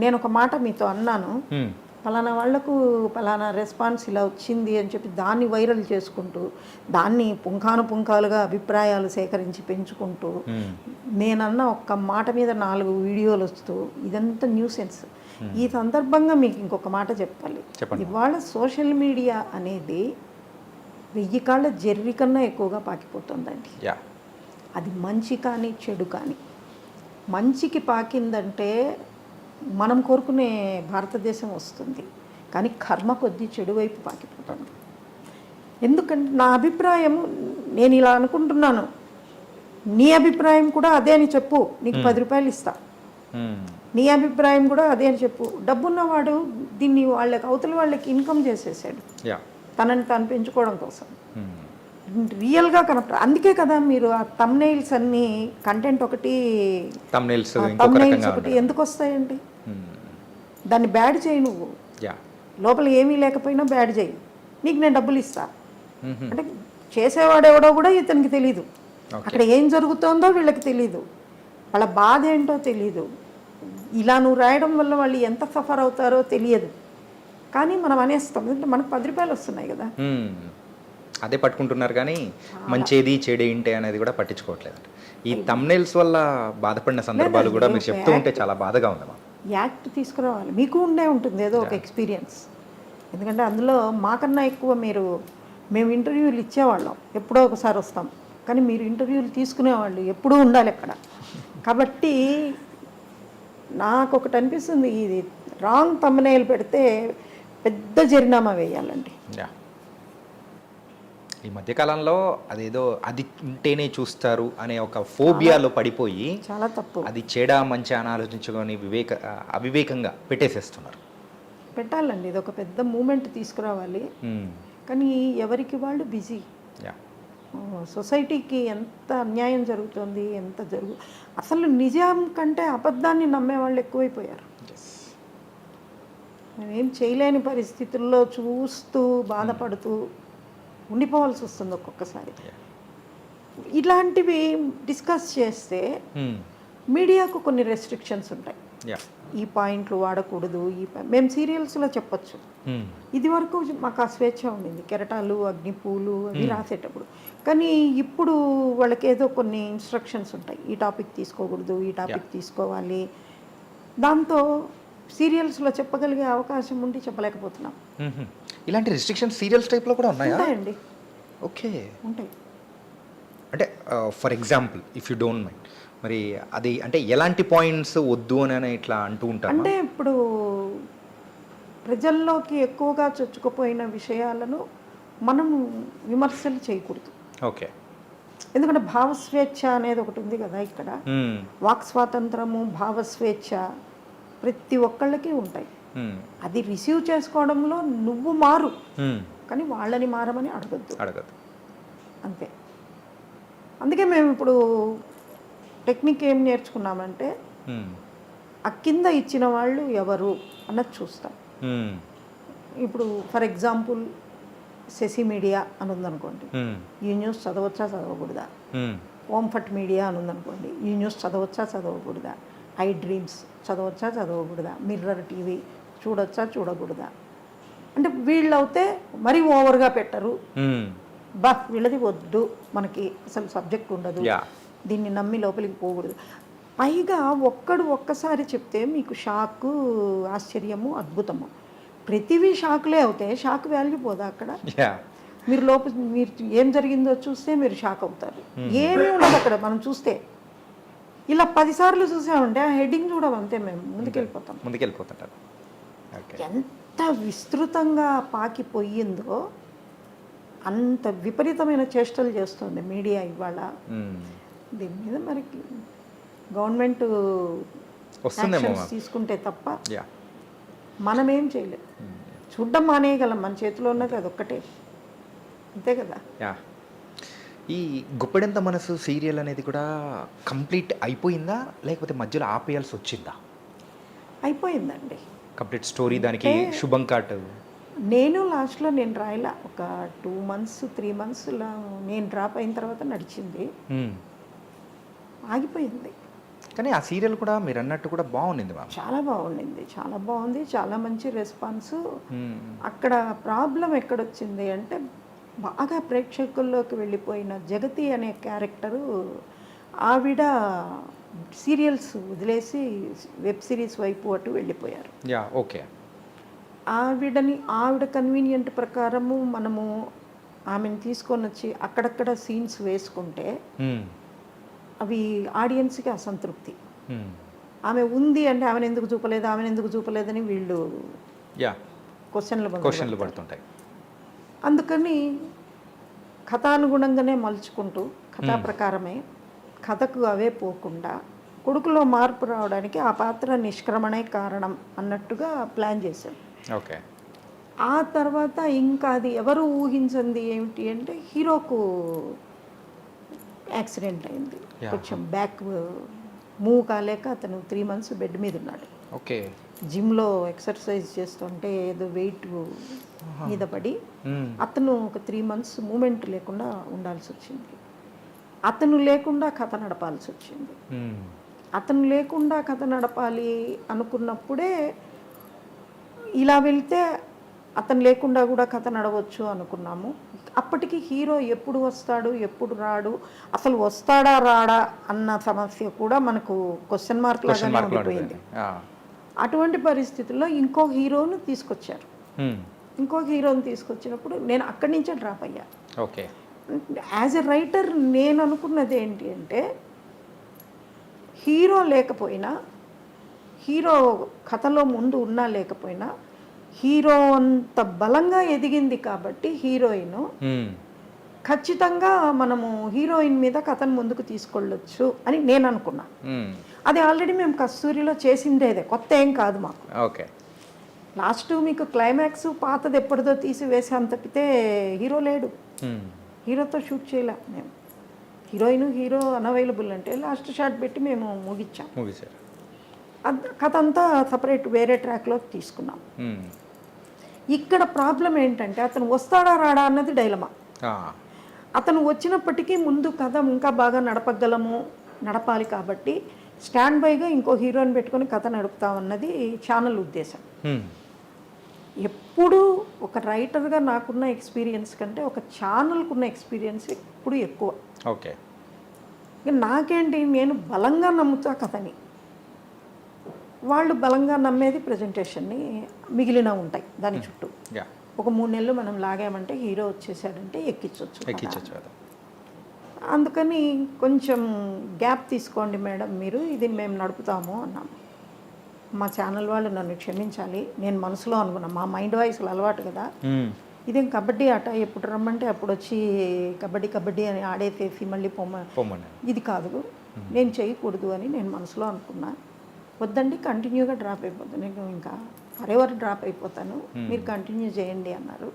నేను ఒక మాట మీతో అన్నాను, ఫలానా వాళ్లకు ఫలానా రెస్పాన్స్ ఇలా వచ్చింది అని చెప్పి దాన్ని వైరల్ చేసుకుంటూ, దాన్ని పుంఖానుపుంఖాలుగా అభిప్రాయాలు సేకరించి పెంచుకుంటూ, నేనన్న ఒక్క మాట మీద 4 వీడియోలు వస్తూ, ఇదంతా న్యూసెన్స్. ఈ సందర్భంగా మీకు ఇంకొక మాట చెప్పాలి. ఇవాళ సోషల్ మీడియా అనేది 1000 కాళ్ళ జెర్రి కన్నా ఎక్కువగా పాకిపోతుందండి. అది మంచి కానీ చెడు కానీ. మంచికి పాకిందంటే మనం కోరుకునే భారతదేశం వస్తుంది, కానీ కర్మ కొద్దీ చెడు వైపు పాకిపోతుంది. ఎందుకంటే నా అభిప్రాయం, నేను ఇలా అనుకుంటున్నాను, నీ అభిప్రాయం కూడా అదే అని చెప్పు, నీకు 10 రూపాయలు ఇస్తా. నీ అభిప్రాయం కూడా అదే అని చెప్పు. డబ్బున్నవాడు దీన్ని అవతల వాళ్ళకి ఇన్కమ్ చేసేసాడు తనని తాను పెంచుకోవడం కోసం. రియల్గా కనెక్ట్. అందుకే కదా మీరు ఆ తమ్నెయిల్స్ అన్ని, కంటెంట్ ఒకటి, తమ్నెయిల్స్ ఒకటి ఎందుకు వస్తాయండి? దాన్ని బ్యాడ్ చేయి నువ్వు, లోపల ఏమీ లేకపోయినా బ్యాడ్ చేయి, నీకు నేను డబ్బులు ఇస్తా అంటే చేసేవాడెవడో కూడా ఇతనికి తెలీదు, అక్కడ ఏం జరుగుతుందో వీళ్ళకి తెలీదు, వాళ్ళ బాధ ఏంటో తెలీదు. ఇలా నువ్వు రాయడం వల్ల వాళ్ళు ఎంత సఫర్ అవుతారో తెలియదు. కానీ మనం అనేస్తాం, ఎందుకంటే మనకు 10 రూపాయలు వస్తున్నాయి కదా, అదే పట్టుకుంటున్నారు. కానీ మంచిది చెడు ఏంటి అనేది కూడా పట్టించుకోవట్లేదు. ఈ తమ్నెయిల్స్ వల్ల బాధపడిన సందర్భాలు కూడా మీరు చెప్తూ ఉంటే చాలా బాధగా ఉంది. యాక్ట్ తీసుకురావాలి, మీకు ఉండే ఉంటుంది ఏదో ఒక ఎక్స్పీరియన్స్. ఎందుకంటే అందులో మాకన్నా ఎక్కువ మేము ఇంటర్వ్యూలు ఇచ్చేవాళ్ళం, ఎప్పుడో ఒకసారి వస్తాం, కానీ మీరు ఇంటర్వ్యూలు తీసుకునేవాళ్ళు ఎప్పుడూ ఉండాలి అక్కడ. కాబట్టి నాకు ఒకటి అనిపిస్తుంది, ఇది రాంగ్ తమ్నెయిల్ పెడితే పెద్ద జరినామా వేయాలండి. ఈ మధ్యకాలంలో అదేదో అది ఉంటేనే చూస్తారు అనే ఒక ఫోబియాలో పడిపోయి చాలా తప్పు, అది చెడా మంచి అని ఆలోచించుకొని అవివేకంగా పెట్టేసేస్తున్నారు. పెట్టాలండి, ఇది ఒక పెద్ద మూమెంట్ తీసుకురావాలి. కానీ ఎవరికి వాళ్ళు బిజీ. సొసైటీకి ఎంత అన్యాయం జరుగుతుంది, అసలు నిజం కంటే అబద్ధాన్ని నమ్మే వాళ్ళు ఎక్కువైపోయారు. మేమేం చేయలేని పరిస్థితుల్లో చూస్తూ బాధపడుతూ ఉండిపోవాల్సి వస్తుంది ఒక్కొక్కసారి. ఇలాంటివి డిస్కస్ చేస్తే మీడియాకు కొన్ని రెస్ట్రిక్షన్స్ ఉంటాయి. ఈ పాయింట్లు వాడకూడదు, మేము సీరియల్స్లో చెప్పొచ్చు. ఇది వరకు మాకు ఆ స్వేచ్ఛ ఉండింది, కెరటాలు అగ్నిపూలు అవి రాసేటప్పుడు. కానీ ఇప్పుడు వాళ్ళకి ఏదో కొన్ని ఇన్స్ట్రక్షన్స్ ఉంటాయి, ఈ టాపిక్ తీసుకోకూడదు, ఈ టాపిక్ తీసుకోవాలి. దాంతో సీరియల్స్లో చెప్పగలిగే అవకాశం ఉండి చెప్పలేకపోతున్నాం. ఇలాంటి రెస్ట్రిక్షన్స్ సీరియల్స్ టైప్లో కూడా ఉన్నాయండి. ఓకే, ఉంటాయి. అంటే for example if you don't mind, మరి అది అంటే ఎలాంటి పాయింట్స్ వద్దు అని ఇట్లా అంటూ ఉంటారు? అంటే ఇప్పుడు ప్రజల్లోకి ఎక్కువగా చొచ్చుకుపోయిన విషయాలను మనం విమర్శలు చేయకూడదు. ఓకే. ఎందుకంటే భావస్వేచ్ఛ అనేది ఒకటి ఉంది కదా ఇక్కడ. వాక్ స్వాతంత్రము, భావస్వేచ్ఛ ప్రతి ఒక్కళ్ళకి ఉంటాయి. అది రిసీవ్ చేసుకోవడంలో నువ్వు మారు, కానీ వాళ్ళని మారమని అడగద్దు. అంతే. అందుకే మేము ఇప్పుడు టెక్నిక్ ఏం నేర్చుకున్నామంటే, ఆ కింద ఇచ్చిన వాళ్ళు ఎవరు అన్నది చూస్తాం. ఇప్పుడు ఫర్ ఎగ్జాంపుల్ శశి మీడియా అని ఉందనుకోండి, ఈ న్యూస్ చదవచ్చా చదవకూడదా? ఓంఫట్ మీడియా అని ఉందనుకోండి, ఈ న్యూస్ చదవచ్చా చదవకూడదా? ఐ డ్రీమ్స్ చదవచ్చా చదవకూడదా? మిర్రర్ టీవీ చూడొచ్చా చూడకూడదా? అంటే వీళ్ళు అయితే మరీ ఓవర్గా పెట్టరు, వీళ్ళది వద్దు, మనకి అసలు సబ్జెక్ట్ ఉండదు, దీన్ని నమ్మి లోపలికి పోకూడదు. పైగా ఒక్కసారి చెప్తే మీకు షాకు, ఆశ్చర్యము, అద్భుతము. ప్రతివీ షాకులే అవుతాయి, షాక్ వాల్యూ పోదా అక్కడ? మీరు మీరు ఏం జరిగిందో చూస్తే మీరు షాక్ అవుతారు. ఏమీ ఉండదు అక్కడ. మనం చూస్తే ఇలా 10 సార్లు చూసామంటే ఆ హెడ్డింగ్ చూడమంతే, మేము ముందుకెళ్ళిపోతుంటారు. ఎంత విస్తృతంగా పాకిపోయిందో అంత విపరీతమైన చేష్టలు చేస్తుంది మీడియా ఇవాళ. దీని మీద మరి గవర్నమెంట్ తీసుకుంటే తప్ప మనమేం చేయలేం. చూడ్డం మానేయగలం, మన చేతిలో ఉన్నది అదొక్కటే, అంతే కదా. ఈ గుప్పెడంత మనసు సీరియల్ అనేది కూడా కంప్లీట్ అయిపోయిందా, లేకపోతే మధ్యలో ఆపేయాల్సి వచ్చిందా? అయిపోయిందండి కంప్లీట్ స్టోరీ. దానికి శుభం కాట్ నేను లాస్ట్లో నేను రాయలా, ఒక 2 months 3 months నేను డ్రాప్ అయిన తర్వాత నడిచింది, ఆగిపోయింది. కానీ ఆ సీరియల్ కూడా మీరు అన్నట్టు కూడా బాగుండింది మ్యామ్. చాలా బాగుండింది, చాలా బాగుంది, చాలా మంచి రెస్పాన్స్. అక్కడ ప్రాబ్లం ఎక్కడొచ్చింది అంటే, బాగా ప్రేక్షకుల్లోకి వెళ్ళిపోయిన జగతి అనే క్యారెక్టరు, ఆవిడ సీరియల్స్ వదిలేసి వెబ్ సిరీస్ వైపు అటు వెళ్ళిపోయారు. ఓకే. ఆవిడ కన్వీనియంట్ ప్రకారము మనము ఆమెను తీసుకొని వచ్చి అక్కడక్కడ సీన్స్ వేసుకుంటే అవి ఆడియన్స్కి అసంతృప్తి. ఆమె ఉంది అంటే ఆమెను ఎందుకు చూపలేదని వీళ్ళు క్వశ్చన్లు పడుతుంటాయి. అందుకని కథానుగుణంగానే మలుచుకుంటూ, కథా ప్రకారమే, కథకు అవే పోకుండా కొడుకులో మార్పు రావడానికి ఆ పాత్ర నిష్క్రమణే కారణం అన్నట్టుగా ప్లాన్ చేశాం. ఓకే. ఆ తర్వాత ఇంకా అది ఎవరు ఊహించింది ఏమిటి అంటే, హీరోకు యాక్సిడెంట్ అయింది, కొంచెం బ్యాక్ మూవ్ కాలేక అతను 3 months బెడ్ మీద ఉన్నాడు. ఓకే. జిమ్లో ఎక్సర్సైజ్ చేస్తుంటే ఏదో వెయిట్ మీద పడి అతను ఒక 3 months మూమెంట్ లేకుండా ఉండాల్సి వచ్చింది. అతను లేకుండా కథ నడపాల్సి వచ్చింది. అతను లేకుండా కథ నడపాలి అనుకున్నప్పుడే ఇలా వెళ్తే అతను లేకుండా కూడా కథ నడవచ్చు అనుకున్నాము. అప్పటికి హీరో ఎప్పుడు వస్తాడు, ఎప్పుడు రాడు, అసలు వస్తాడా రాడా అన్న సమస్య కూడా మనకు క్వశ్చన్ మార్క్ లాగానే ఉండిపోయింది. అటువంటి పరిస్థితుల్లో ఇంకో హీరోను తీసుకొచ్చారు. తీసుకొచ్చినప్పుడు నేను అక్కడి నుంచే డ్రాప్ అయ్యా. ఓకే. యాజ్ ఎ రైటర్ నేను అనుకున్నది ఏంటి అంటే, హీరో లేకపోయినా, హీరో కథలో ముందు ఉన్నా లేకపోయినా, హీరో అంత బలంగా ఎదిగింది కాబట్టి హీరోయిన్ ఖచ్చితంగా మనము హీరోయిన్ మీద కథను ముందుకు తీసుకెళ్ళొచ్చు అని నేను అనుకున్నా. అది ఆల్రెడీ మేము కస్తూరిలో చేసిందేదే, కొత్త ఏం కాదు మాకు. ఓకే. లాస్ట్ మీకు క్లైమాక్స్ పాతది ఎప్పటిదో తీసి వేసాం తప్పితే హీరో లేడు, హీరోతో షూట్ చేయలే మేము. హీరో అన్అవైలబుల్ అంటే లాస్ట్ షాట్ పెట్టి మేము ముగించారు. కథ అంతా సపరేట్ వేరే ట్రాక్లో తీసుకున్నాం. ఇక్కడ ప్రాబ్లం ఏంటంటే, అతను వస్తాడా రాడా అన్నది డైలమా. అతను వచ్చినప్పటికీ ముందు కథ ఇంకా బాగా నడపాలి కాబట్టి స్టాండ్ బైగా ఇంకో హీరోని పెట్టుకొని కథ నడుపుతామన్నది ఛానల్ ఉద్దేశం. ఎప్పుడు ఒక రైటర్గా నాకున్న ఎక్స్పీరియన్స్ కంటే ఒక ఛానల్కున్న ఎక్స్పీరియన్స్ ఎప్పుడు ఎక్కువ. ఓకే. నాకేంటి, నేను బలంగా నమ్ముతా కథని, వాళ్ళు బలంగా నమ్మేది ప్రజెంటేషన్ని, మిగిలిన ఉంటాయి దాని చుట్టూ. ఒక 3 నెలలు మనం లాగామంటే హీరో వచ్చేసాడంటే ఎక్కించవచ్చు. అందుకని కొంచెం గ్యాప్ తీసుకోండి మేడం మీరు, ఇది మేము నడుపుతాము అన్నాము. మా ఛానల్ వాళ్ళు నన్ను క్షమించాలి, నేను మనసులో అనుకున్నా, మా మైండ్ వాయిస్లు అలవాటు కదా, ఇదేం కబడ్డీ ఆట, ఎప్పుడు రమ్మంటే అప్పుడు వచ్చి కబడ్డీ అని ఆడేసేసి మళ్ళీ పొమ్మని ఇది కాదు, నేను చేయకూడదు అని నేను మనసులో అనుకున్నా. వద్దండి, కంటిన్యూగా డ్రాప్ అయిపోతాను, నేను ఇంకా ఫరెవర్ డ్రాప్ అయిపోతాను, మీరు కంటిన్యూ చేయండి అన్నారు.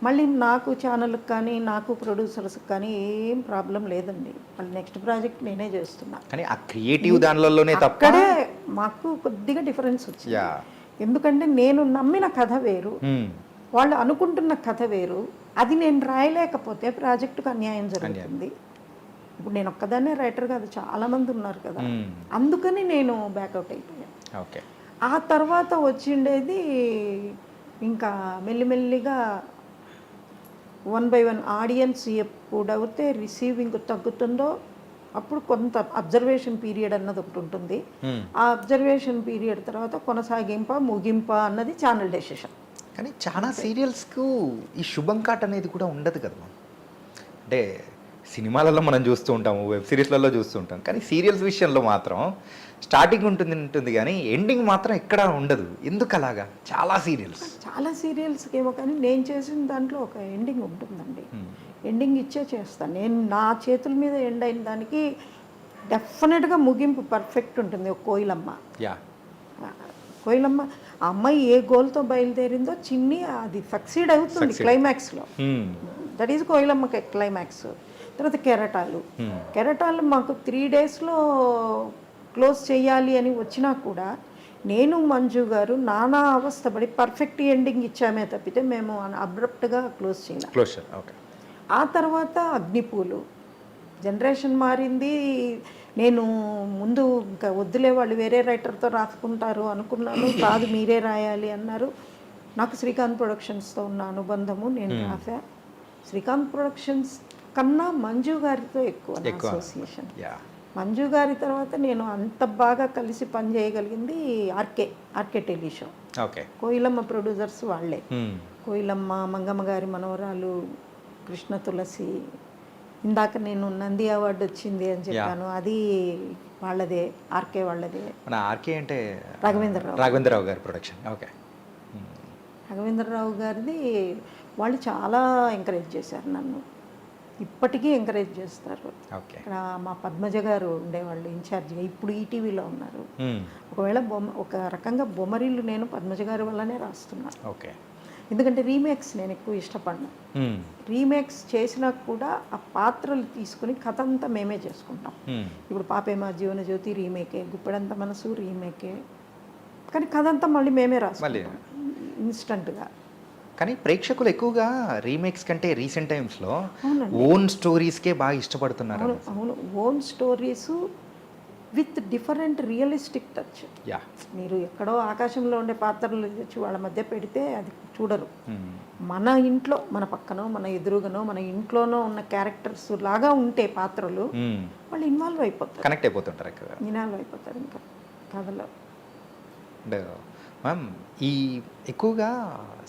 మళ్ళీ నాకు ఛానల్కి కానీ నాకు ప్రొడ్యూసర్స్కి కానీ ఏం ప్రాబ్లం లేదండి. మళ్ళీ నెక్స్ట్ ప్రాజెక్ట్ నేనే చేస్తున్నా. కానీ ఆ క్రియేటివ్ దానిలోనే అక్కడే మాకు కొద్దిగా డిఫరెన్స్ వచ్చింది. ఎందుకంటే నేను నమ్మిన కథ వేరు, వాళ్ళు అనుకుంటున్న కథ వేరు, అది నేను రాయలేకపోతే ప్రాజెక్టుకు అన్యాయం జరుగుతుంది. ఇప్పుడు నేను ఒక్కదాన్నే రైటర్ కాదు, చాలామంది ఉన్నారు కదా, అందుకని నేను బ్యాకౌట్ అయిపోయాను. ఓకే. ఆ తర్వాత వచ్చిండేది ఇంకా మెల్లిమెల్లిగా 1 by 1 ఆడియన్స్ ఎప్పుడైతే రిసీవింగ్ తగ్గుతుందో అప్పుడు కొంత అబ్జర్వేషన్ పీరియడ్ అన్నది ఒకటి ఉంటుంది. ఆ అబ్జర్వేషన్ పీరియడ్ తర్వాత ముగింప అన్నది ఛానల్ డెసిషన్. కానీ చాలా సీరియల్స్కు ఈ శుభం కాట్ అనేది కూడా ఉండదు కదా. అంటే సినిమాలలో మనం చూస్తూ ఉంటాము, వెబ్ సిరీస్లలో చూస్తూ ఉంటాం, కానీ సీరియల్స్ విషయంలో మాత్రం స్టార్టింగ్ ఉంటుంది కానీ ఎండింగ్ మాత్రం ఎక్కడా ఉండదు. ఎందుకు అలాగా? చాలా సీరియల్స్కి ఏమో, కానీ నేను చేసిన దాంట్లో ఒక ఎండింగ్ ఉంటుందండి. ఎండింగ్ ఇచ్చే చేస్తాను నేను. నా చేతుల మీద ఎండ్ అయిన దానికి డెఫినెట్గా ముగింపు పర్ఫెక్ట్ ఉంటుంది. ఒక కోయిలమ్మ ఆ అమ్మాయి ఏ గోల్తో బయలుదేరిందో చిన్ని అది సక్సీడ్ అవుతుంది క్లైమాక్స్లో. That is Koilamma climax. తర్వాత కెరటాలు మాకు 3 daysలో క్లోజ్ చేయాలి అని వచ్చినా కూడా నేను మంజు గారు నానా అవస్థపడి పర్ఫెక్ట్ ఎండింగ్ ఇచ్చామే తప్పితే మేము అబ్రప్ట్గా క్లోజ్ చేయాలి. ఆ తర్వాత అగ్నిపూలు జనరేషన్ మారింది. నేను ముందు ఇంకా వద్దులే వాళ్ళు వేరే రైటర్తో రాసుకుంటారు అనుకున్నాను, కాదు మీరే రాయాలి అన్నారు. నాకు శ్రీకాంత్ ప్రొడక్షన్స్తో ఉన్న అనుబంధము, నేను రాసా. శ్రీకాంత్ ప్రొడక్షన్స్ కన్నా మంజు గారితో ఎక్కువ అసోసియేషన్. మంజు గారి తర్వాత నేను అంత బాగా కలిసి పనిచేయగలిగింది ఆర్కే టెలిషో. కోయిలమ్మ ప్రొడ్యూసర్స్ వాళ్ళే. కోయిలమ్మ, మంగమ్మ గారి మనవరాలు కృష్ణ తులసి, ఇందాక నేను నంది అవార్డు వచ్చింది అని చెప్పాను, అది వాళ్ళదే, ఆర్కే వాళ్ళదే. ఆర్కే అంటే రాఘవేంద్రరావు గారి ప్రొడక్షన్. రాఘవేంద్రరావు గారిది. వాళ్ళు చాలా ఎంకరేజ్ చేశారు నన్ను, ఇప్పటికీ ఎంకరేజ్ చేస్తారు. ఇక్కడ మా పద్మజ గారు ఉండేవాళ్ళు ఇన్ఛార్జిగా, ఇప్పుడు ఈటీవీలో ఉన్నారు. ఒకవేళ ఒక రకంగా బొమ్మరిల్లు నేను పద్మజ గారి వల్లనే రాస్తున్నాను. ఎందుకంటే రీమేక్స్ నేను ఎక్కువ ఇష్టపడను. రీమేక్స్ చేసినా కూడా ఆ పాత్రలు తీసుకుని కథ అంతా మేమే చేసుకుంటాం. ఇప్పుడు పాపేమా జీవన జ్యోతి రీమేకే, గుప్పెడంత మనసు రీమేకే, కానీ కథ అంతా మళ్ళీ మేమే రాసుకుంటాం ఇన్స్టంట్గా. కానీ ప్రేక్షకులు ఎక్కువగా రీమేక్స్ కంటే రీసెంట్ టైమ్స్లో ఓన్ స్టోరీస్కే బాగా ఇష్టపడుతున్నారు. అవును, own stories with different realistic touch. మీరు ఎక్కడో ఆకాశంలో ఉండే పాత్రలు తెచ్చి వాళ్ళ మధ్య పెడితే అది చూడరు. మన ఇంట్లో, మన పక్కనో, మన ఎదురుగానో, మన ఇంట్లోనో ఉన్న క్యారెక్టర్స్ లాగా ఉంటే పాత్రలు, వాళ్ళు ఇన్వాల్వ్ అయిపోతారు, కనెక్ట్ అయిపోతుంటారు, ఇన్వాల్వ్ అయిపోతారు ఇంకా కథలో. మ్యామ్, ఈ ఎక్కువగా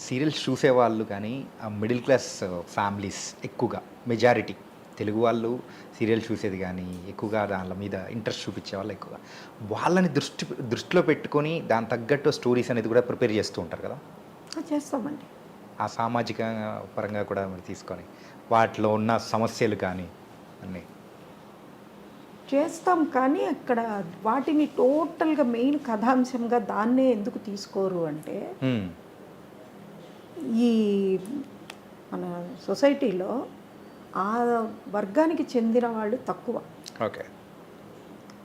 సీరియల్స్ చూసేవాళ్ళు కానీ మిడిల్ క్లాస్ ఫ్యామిలీస్ ఎక్కువగా మెజారిటీ తెలుగు వాళ్ళు సీరియల్ చూసేది కానీ ఎక్కువగా దాని మీద ఇంట్రెస్ట్ చూపించే వాళ్ళు ఎక్కువగా వాళ్ళని దృష్టిలో పెట్టుకొని దాని తగ్గట్టు స్టోరీస్ అనేది కూడా ప్రిపేర్ చేస్తూ ఉంటారు కదా. చేస్తామండి. ఆ సామాజిక పరంగా కూడా మరి తీసుకొని వాటిలో ఉన్న సమస్యలు కానీ అన్నీ చేస్తాం. కానీ అక్కడ వాటిని టోటల్గా మెయిన్ కథాంశంగా దాన్నే ఎందుకు తీసుకోరు అంటే, ఈ మన సొసైటీలో ఆ వర్గానికి చెందిన వాళ్ళు తక్కువ.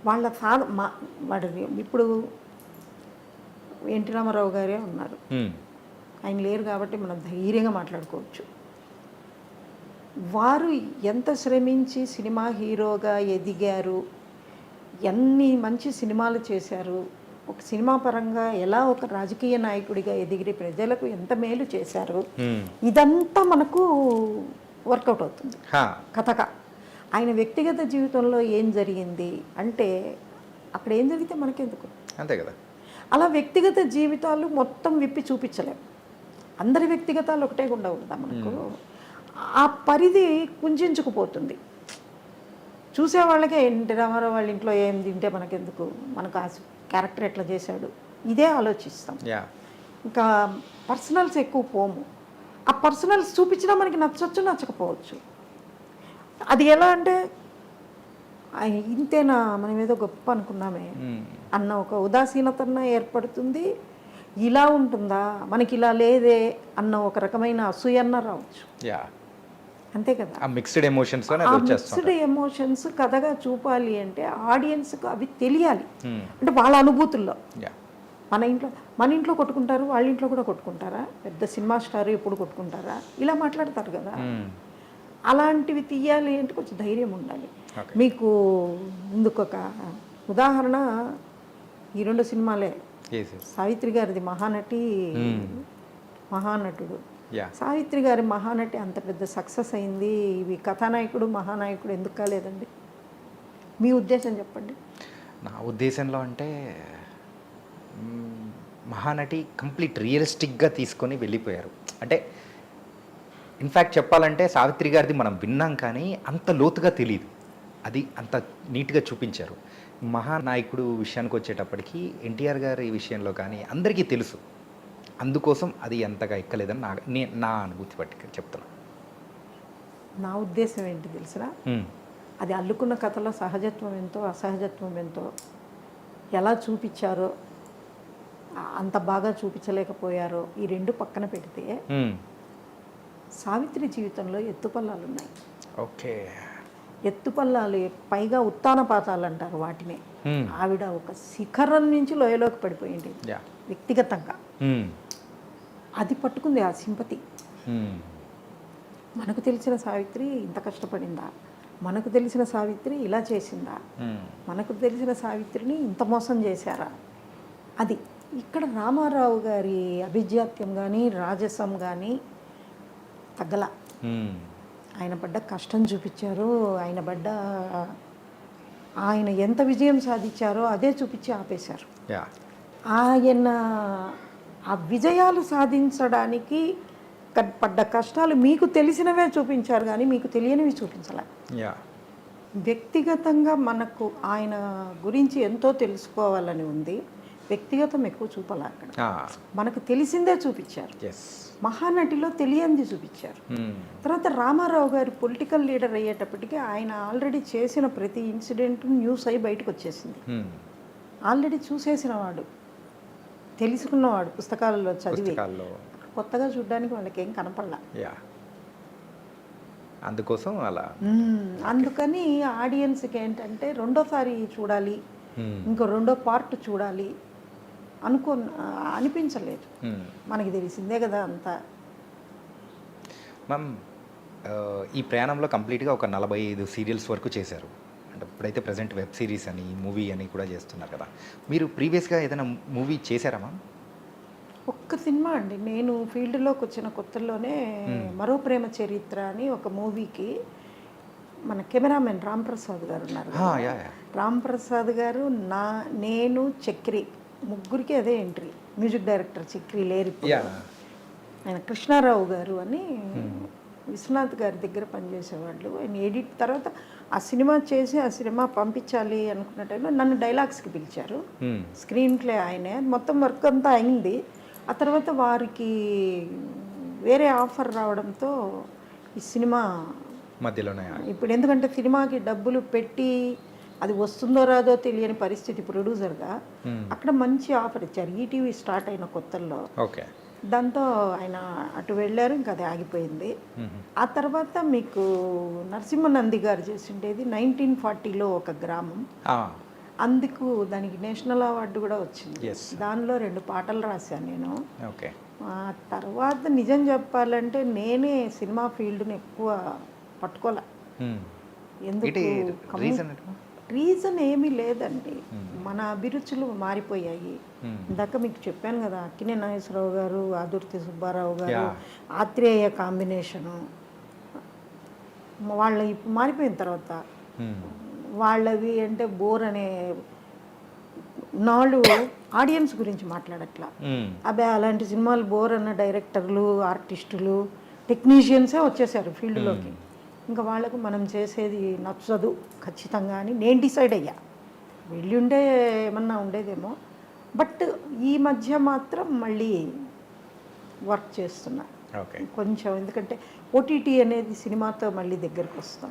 వాళ్ళ వాడి ఇప్పుడు ఎన్టీ రామారావు గారే ఉన్నారు, ఆయన లేరు కాబట్టి మనం ధైర్యంగా మాట్లాడుకోవచ్చు. వారు ఎంత శ్రమించి సినిమా హీరోగా ఎదిగారు, ఎన్ని మంచి సినిమాలు చేశారు, ఒక సినిమా పరంగా ఎలా ఒక రాజకీయ నాయకుడిగా ఎదిగి ప్రజలకు ఎంత మేలు చేశారు, ఇదంతా మనకు వర్కౌట్ అవుతుంది కథగా. ఆయన వ్యక్తిగత జీవితంలో ఏం జరిగింది అంటే అక్కడ ఏం జరిగితే మనకెందుకు, అంతే కదా. అలా వ్యక్తిగత జీవితాలు మొత్తం విప్పి చూపించలేము. అందరి వ్యక్తిగతాలు ఒకటే గుండా ఉందా మనకు, ఆ పరిధి కుంచుకుపోతుంది. చూసేవాళ్ళకే ఎన్టీ రామారావు వాళ్ళ ఇంట్లో ఏం తింటే మనకెందుకు, మనకు ఆ క్యారెక్టర్ ఎట్లా చేశాడు ఇదే ఆలోచిస్తాం. ఇంకా పర్సనల్స్ ఎక్కువ పోము. ఆ పర్సనల్స్ చూపించినా మనకి నచ్చవచ్చు, నచ్చకపోవచ్చు. అది ఎలా అంటే ఇంతేనా మనం ఏదో గొప్ప అనుకున్నామే అన్న ఒక ఉదాసీనతన ఏర్పడుతుంది. ఇలా ఉంటుందా మనకి, ఇలా లేదే అన్న ఒక రకమైన అసూయన్న రావచ్చు. అంతే కదా. మిక్స్డ్ ఎమోషన్స్ కథగా చూపాలి అంటే ఆడియన్స్కి అవి తెలియాలి. అంటే వాళ్ళ అనుభూతుల్లో మన ఇంట్లో కొట్టుకుంటారు, వాళ్ళ ఇంట్లో కూడా కొట్టుకుంటారా? పెద్ద సినిమా స్టార్ ఎప్పుడు కొట్టుకుంటారా? ఇలా మాట్లాడతారు కదా. అలాంటివి తీయాలి అంటే కొంచెం ధైర్యం ఉండాలి. మీకు ముందుకు ఒక ఉదాహరణ ఈ 2 సినిమాలే. సావిత్రి గారిది మహానటి, మహానటుడు. సావిత్రి గారి మహానటి అంత పెద్ద సక్సెస్ అయింది, ఇవి కథానాయకుడు మహానాయకుడు ఎందుకు కాలేదండి? మీ ఉద్దేశం చెప్పండి. నా ఉద్దేశంలో అంటే మహానటి కంప్లీట్ రియలిస్టిక్గా తీసుకొని వెళ్ళిపోయారు. అంటే ఇన్ఫ్యాక్ట్ చెప్పాలంటే సావిత్రి గారిది మనం విన్నాం కానీ అంత లోతుగా తెలియదు, అది అంత నీట్గా చూపించారు. మహానాయకుడు విషయానికి వచ్చేటప్పటికి ఎన్టీఆర్ గారి విషయంలో కానీ అందరికీ తెలుసు, అందుకోసం అది అంతగా ఎక్కలేదని నా అనుభూతి బట్టి చెప్తున్నా. నా ఉద్దేశం ఏంటి తెలుసురా? అది అల్లుకున్న కథలో సహజత్వం ఎంతో అసహజత్వం ఎంతో ఎలా చూపించారో, అంత బాగా చూపించలేకపోయారో ఈ 2 పక్కన పెడితే సావిత్రి జీవితంలో ఎత్తుపల్లాలు ఉన్నాయి. ఓకే, ఎత్తుపల్లాలు పైగా ఉత్తాన పాతాలు అంటారు వాటినే. ఆవిడ ఒక శిఖరం నుంచి లోయలోకి పడిపోయింది వ్యక్తిగతంగా. అది పట్టుకుంది ఆ సింపతి. మనకు తెలిసిన సావిత్రి ఇంత కష్టపడిందా? మనకు తెలిసిన సావిత్రి ఇలా చేసిందా? మనకు తెలిసిన సావిత్రిని ఇంత మోసం చేశారా? అది ఇక్కడ రామారావు గారి అభిజాత్యం కానీ రాజసం కానీ తగ్గల. ఆయన పడ్డ కష్టం చూపించారు, ఆయన ఎంత విజయం సాధించారో అదే చూపించి ఆపేశారు. ఆయన ఆ విజయాలు సాధించడానికి పడ్డ కష్టాలు మీకు తెలిసినవే చూపించారు కానీ మీకు తెలియనివి చూపించాల. వ్యక్తిగతంగా మనకు ఆయన గురించి ఎంతో తెలుసుకోవాలని ఉంది, వ్యక్తిగతం ఎక్కువ చూపాలి. అక్కడ మనకు తెలిసిందే చూపించారు, మహానటిలో తెలియంది చూపించారు. తర్వాత రామారావు గారు పొలిటికల్ లీడర్ అయ్యేటప్పటికి ఆయన ఆల్రెడీ చేసిన ప్రతి ఇన్సిడెంట్ న్యూస్ అయి బయటకు వచ్చేసింది. ఆల్రెడీ చూసేసినవాడు, తెలుసుకున్నవాడు, పుస్తకాలలో చదివి. కొత్తగా చూడడానికి వాళ్ళకి ఏం కనపడలా. అందుకోసం అలా అందుకని ఆడియన్స్కి ఏంటంటే రెండోసారి చూడాలి, ఇంకో 2వ పార్ట్ చూడాలి అనిపించలేదు. మనకి తెలిసిందే కదా అంతా. మ్యామ్, ఈ ప్రయాణంలో కంప్లీట్గా ఒక 45 సీరియల్స్ వరకు చేశారు. అంటే ఇప్పుడైతే ప్రజెంట్ వెబ్ సిరీస్ అని మూవీ అని కూడా చేస్తున్నారు కదా. మీరు ప్రీవియస్గా ఏదైనా మూవీ చేశారా మ్యామ్? ఒక్క సినిమా అండి. నేను ఫీల్డ్లోకి వచ్చిన కొత్తలోనే మరో ప్రేమ చరిత్ర అని ఒక మూవీకి మన కెమెరామెన్ రామ్ ప్రసాద్ గారు ఉన్నారు. రామ్ ప్రసాద్ గారు, నేను, చక్రి, ముగ్గురికి అదే ఎంట్రీ. మ్యూజిక్ డైరెక్టర్ చక్రి లేరు, ఆయన కృష్ణారావు గారు అని విశ్వనాథ్ గారి దగ్గర పనిచేసేవాళ్ళు. ఆయన ఎడిట్ తర్వాత ఆ సినిమా చేసి ఆ సినిమా పంపించాలి అనుకున్న టైంలో నన్ను డైలాగ్స్కి పిలిచారు. స్క్రీన్ ప్లే ఆయనే, మొత్తం వర్క్ అంతా అయింది. ఆ తర్వాత వారికి వేరే ఆఫర్ రావడంతో ఈ సినిమా మధ్యలోనే ఇప్పుడు, ఎందుకంటే సినిమాకి డబ్బులు పెట్టి అది వస్తుందో రాదో తెలియని పరిస్థితి ప్రొడ్యూసర్గా, అక్కడ మంచి ఆఫర్ ఇచ్చారు ఈటీవీ స్టార్ట్ అయిన కొత్తల్లో. ఓకే, దాంతో ఆయన అటు వెళ్ళారు, ఇంకా అది ఆగిపోయింది. ఆ తర్వాత మీకు నరసింహనంది గారు చేసిండేది 1940లో ఒక గ్రామం, అందుకు దానికి నేషనల్ అవార్డు కూడా వచ్చింది. దానిలో 2 పాటలు రాశాను నేను. ఆ తర్వాత నిజం చెప్పాలంటే నేనే సినిమా ఫీల్డ్ని ఎక్కువ పట్టుకోలే. ఎందుకు రీజన్ ఏమీ లేదండి, మన అభిరుచులు మారిపోయాయి. ఇందాక మీకు చెప్పాను కదా, అక్కినే నాగేశ్వరరావు గారు, ఆదుర్తి సుబ్బారావు గారు, ఆత్రేయ కాంబినేషను వాళ్ళ ఇప్పుడు మారిపోయిన తర్వాత వాళ్ళవి అంటే బోర్ అనే నాళ్ళు ఆడియన్స్ గురించి మాట్లాడట్లా. అబ్బాయి అలాంటి సినిమాలు బోర్ అన్న డైరెక్టర్లు, ఆర్టిస్టులు, టెక్నీషియన్సే వచ్చేసారు ఫీల్డ్లోకి. ఇంకా వాళ్ళకు మనం చేసేది నచ్చదు ఖచ్చితంగా అని నేను డిసైడ్ అయ్యా. వెళ్ళి ఉండే ఏమన్నా ఉండేదేమో, బట్ ఈ మధ్య మాత్రం మళ్ళీ వర్క్ చేస్తున్నా కొంచెం. ఎందుకంటే ఓటీటీ అనేది సినిమాతో మళ్ళీ దగ్గరకు వస్తాం.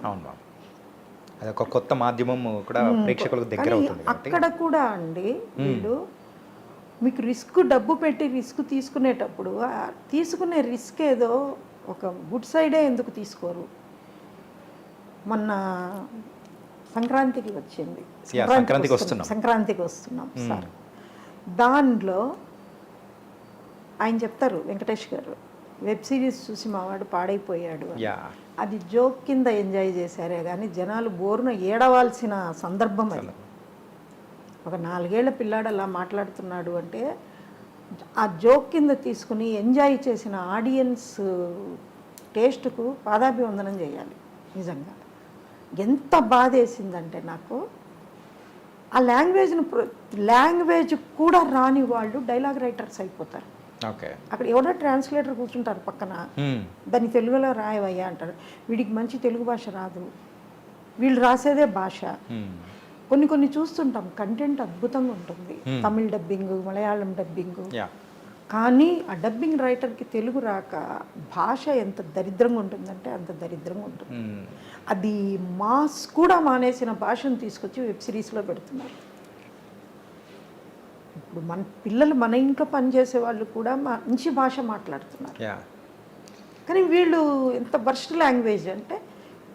అదొక కొత్త మాధ్యమం కూడా ప్రేక్షకులకు దగ్గర అవుతుంది. అక్కడ కూడా అండి వీళ్ళు మీకు డబ్బు పెట్టి రిస్క్ తీసుకునేటప్పుడు తీసుకునే రిస్క్ ఏదో ఒక గుడ్ సైడే ఎందుకు తీసుకోరు? మొన్న సంక్రాంతికి వచ్చింది, సంక్రాంతికి వస్తున్నాం సార్. దానిలో ఆయన చెప్తారు వెంకటేష్ గారు, వెబ్ సిరీస్ చూసి మావాడు పాడైపోయాడు అని. యా అది జోక్ కింద ఎంజాయ్ చేశారే కానీ జనాలు బోరున ఏడవాల్సిన సందర్భం అది. ఒక 4 ఏళ్ల పిల్లాడు అలా మాట్లాడుతున్నాడు అంటే ఆ జోక్ కింద తీసుకుని ఎంజాయ్ చేసిన ఆడియన్స్ టేస్ట్కు పాదాభివందనం చేయాలి. నిజంగా ఎంత బాధ వేసిందంటే నాకు, ఆ లాంగ్వేజ్ కూడా రాని వాళ్ళు డైలాగ్ రైటర్స్ అయిపోతారు. ఓకే. అక్కడ ఎవరో ట్రాన్స్లేటర్ కూర్చుంటారు పక్కన, దాన్ని తెలుగులో రాయవయ్యా అంటారు. వీడికి మంచి తెలుగు భాష రాదు, వీళ్ళు రాసేదే భాష. కొన్ని చూస్తుంటాం, కంటెంట్ అద్భుతంగా ఉంటుంది, తమిళ్ డబ్బింగ్, మలయాళం డబ్బింగ్. కానీ ఆ డబ్బింగ్ రైటర్కి తెలుగు రాక భాష ఎంత దరిద్రంగా ఉంటుందంటే అంత దరిద్రంగా ఉంటుంది. అది మాస్ కూడా మానేసిన భాషను తీసుకొచ్చి వెబ్ సిరీస్లో పెడుతున్నారు. ఇప్పుడు మన పిల్లలు మన ఇంట్లో పనిచేసే వాళ్ళు కూడా మంచి భాష మాట్లాడుతున్నారు. కానీ వీళ్ళు ఎంత వర్స్ట్ లాంగ్వేజ్ అంటే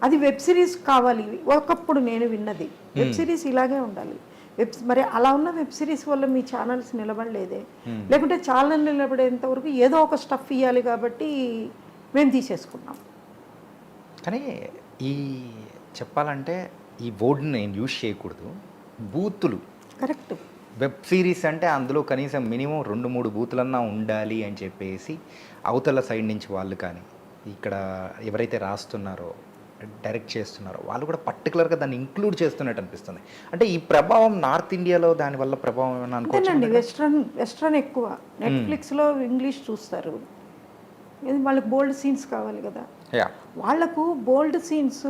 అది వెబ్ సిరీస్ కావాలి. ఒకప్పుడు నేను విన్నది వెబ్ సిరీస్ ఇలాగే ఉండాలి. మరి అలా ఉన్న వెబ్ సిరీస్ వల్ల మీ ఛానల్స్ నిలబడలేదే, లేకుంటే ఛానల్ నిలబడేంత వరకు ఏదో ఒక స్టఫ్ ఇవ్వాలి కాబట్టి మేము తీసేసుకున్నాం. కానీ ఈ చెప్పాలంటే ఈ వర్డ్ని నేను యూజ్ చేయకూడదు, బూతులు. కరెక్ట్. వెబ్ సిరీస్ అంటే అందులో కనీసం మినిమం 2-3 బూతులన్నా ఉండాలి అని చెప్పేసి అవతల సైడ్ నుంచి వాళ్ళు కానీ ఇక్కడ ఎవరైతే రాస్తున్నారో డైరెక్ట్ చేస్తున్నారో వాళ్ళు కూడా పర్టికులర్గా దాన్ని ఇంక్లూడ్ చేస్తున్నట్టు అనిపిస్తుంది. అంటే ఈ ప్రభావం నార్త్ ఇండియాలో దానివల్ల ప్రభావం ఏమైనా అనుకోండి. వెస్ట్రన్ ఎక్కువ. నెట్ఫ్లిక్స్లో ఇంగ్లీష్ చూస్తారు, వాళ్ళకి బోల్డ్ సీన్స్ కావాలి కదా. వాళ్లకు బోల్డ్ సీన్స్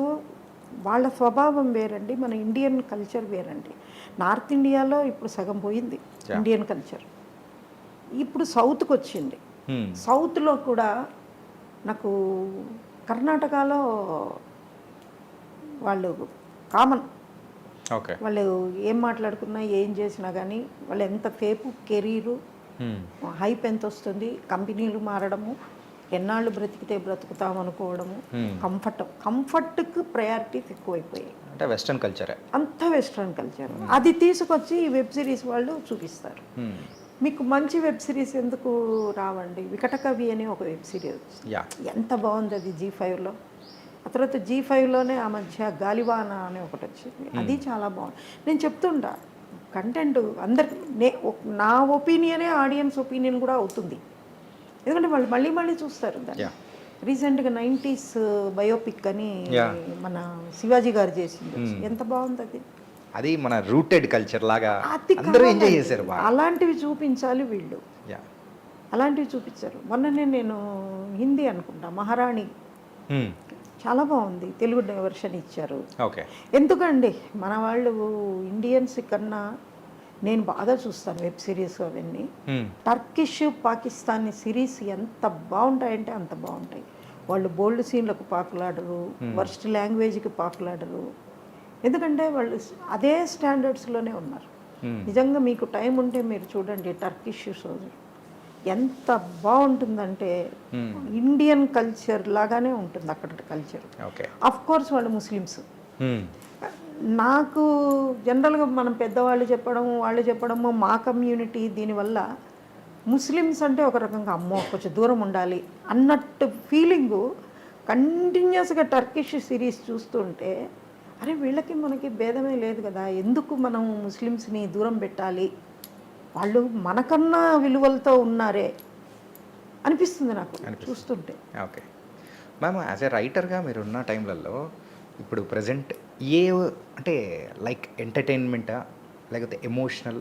వాళ్ళ స్వభావం వేరండి, మన ఇండియన్ కల్చర్ వేరండి. నార్త్ ఇండియాలో ఇప్పుడు సగం పోయింది ఇండియన్ కల్చర్, ఇప్పుడు సౌత్కి వచ్చింది. సౌత్లో కూడా నాకు కర్ణాటకలో వాళ్ళు కామన్, వాళ్ళు ఏం మాట్లాడుకున్నా ఏం చేసినా కానీ వాళ్ళు ఎంత ఫేపు కెరీరు హైప్ ఎంత వస్తుంది, కంపెనీలు మారడము, ఎన్నాళ్ళు బ్రతికితే బ్రతుకుతాం అనుకోవడము, కంఫర్ట్కి ప్రయారిటీస్ ఎక్కువైపోయాయి. అంటే వెస్ట్రన్ కల్చరే, అంతా వెస్ట్రన్ కల్చర్. అది తీసుకొచ్చి ఈ వెబ్ సిరీస్ వాళ్ళు చూపిస్తారు. మీకు మంచి వెబ్ సిరీస్ ఎందుకు రావండి? వికటకవి అని ఒక వెబ్ సిరీస్ ఎంత బాగుంది అది జీ5లో. ఆ తర్వాత జీ5లోనే ఆ మధ్య గాలివాన అని ఒకటి వచ్చింది, అది చాలా బాగుంది. నేను చెప్తుంటా కంటెంట్ అందరికి నా ఒపీనియనే ఆడియన్స్ ఒపీనియన్ కూడా అవుతుంది, ఎందుకంటే వాళ్ళు మళ్ళీ చూస్తారు దాన్ని. రీసెంట్గా 90s బయోపిక్ అని మన శివాజీ గారు చేసింది, ఎంత బాగుంది అది. అది మన రూటెడ్ కల్చర్ లాగా అందరూ ఎంజాయ్ చేశారు. అలాంటివి చూపించాలి వీళ్ళు, అలాంటివి చూపించారు. మొన్ననే నేను హిందీ అనుకుంటా మహారాణి చాలా బాగుంది, తెలుగు వెర్షన్ ఇచ్చారు. ఎందుకండి మన వాళ్ళు ఇండియన్స్ కన్నా నేను బాగా చూస్తాను వెబ్ సిరీస్ అవన్నీ. టర్కిష్ పాకిస్తానీ సిరీస్ ఎంత బాగుంటాయంటే అంత బాగుంటాయి. వాళ్ళు బోల్డ్ సీన్లకు పాకులాడరు, వర్స్ట్ లాంగ్వేజ్కి పాకులాడరు, ఎందుకంటే వాళ్ళు అదే స్టాండర్డ్స్లోనే ఉన్నారు. నిజంగా మీకు టైం ఉంటే మీరు చూడండి టర్కిష్ షోస్, ఎంత బాగుంటుందంటే ఇండియన్ కల్చర్ లాగానే ఉంటుంది అక్కడ కల్చర్. ఆఫ్ కోర్స్ వాళ్ళు ముస్లిమ్స్. నాకు జనరల్గా మనం పెద్దవాళ్ళు చెప్పడం వాళ్ళు చెప్పడము మా కమ్యూనిటీ దీనివల్ల ముస్లిమ్స్ అంటే ఒక రకంగా అమ్మో కొంచెం దూరం ఉండాలి అన్నట్టు ఫీలింగు. కంటిన్యూస్గా టర్కిష్ సిరీస్ చూస్తుంటే అరే వీళ్ళకి మనకి భేదమే లేదు కదా, ఎందుకు మనం ముస్లిమ్స్ని దూరం పెట్టాలి, వాళ్ళు మనకన్నా విలువలతో ఉన్నారే అనిపిస్తుంది నాకు చూస్తుంటే. ఓకే మ్యామ్, యాజ్ ఏ రైటర్గా మీరున్న టైంలలో ఇప్పుడు ప్రజెంట్ అంటే లైక్ ఎంటర్టైన్మెంటా లేకపోతే ఎమోషనల్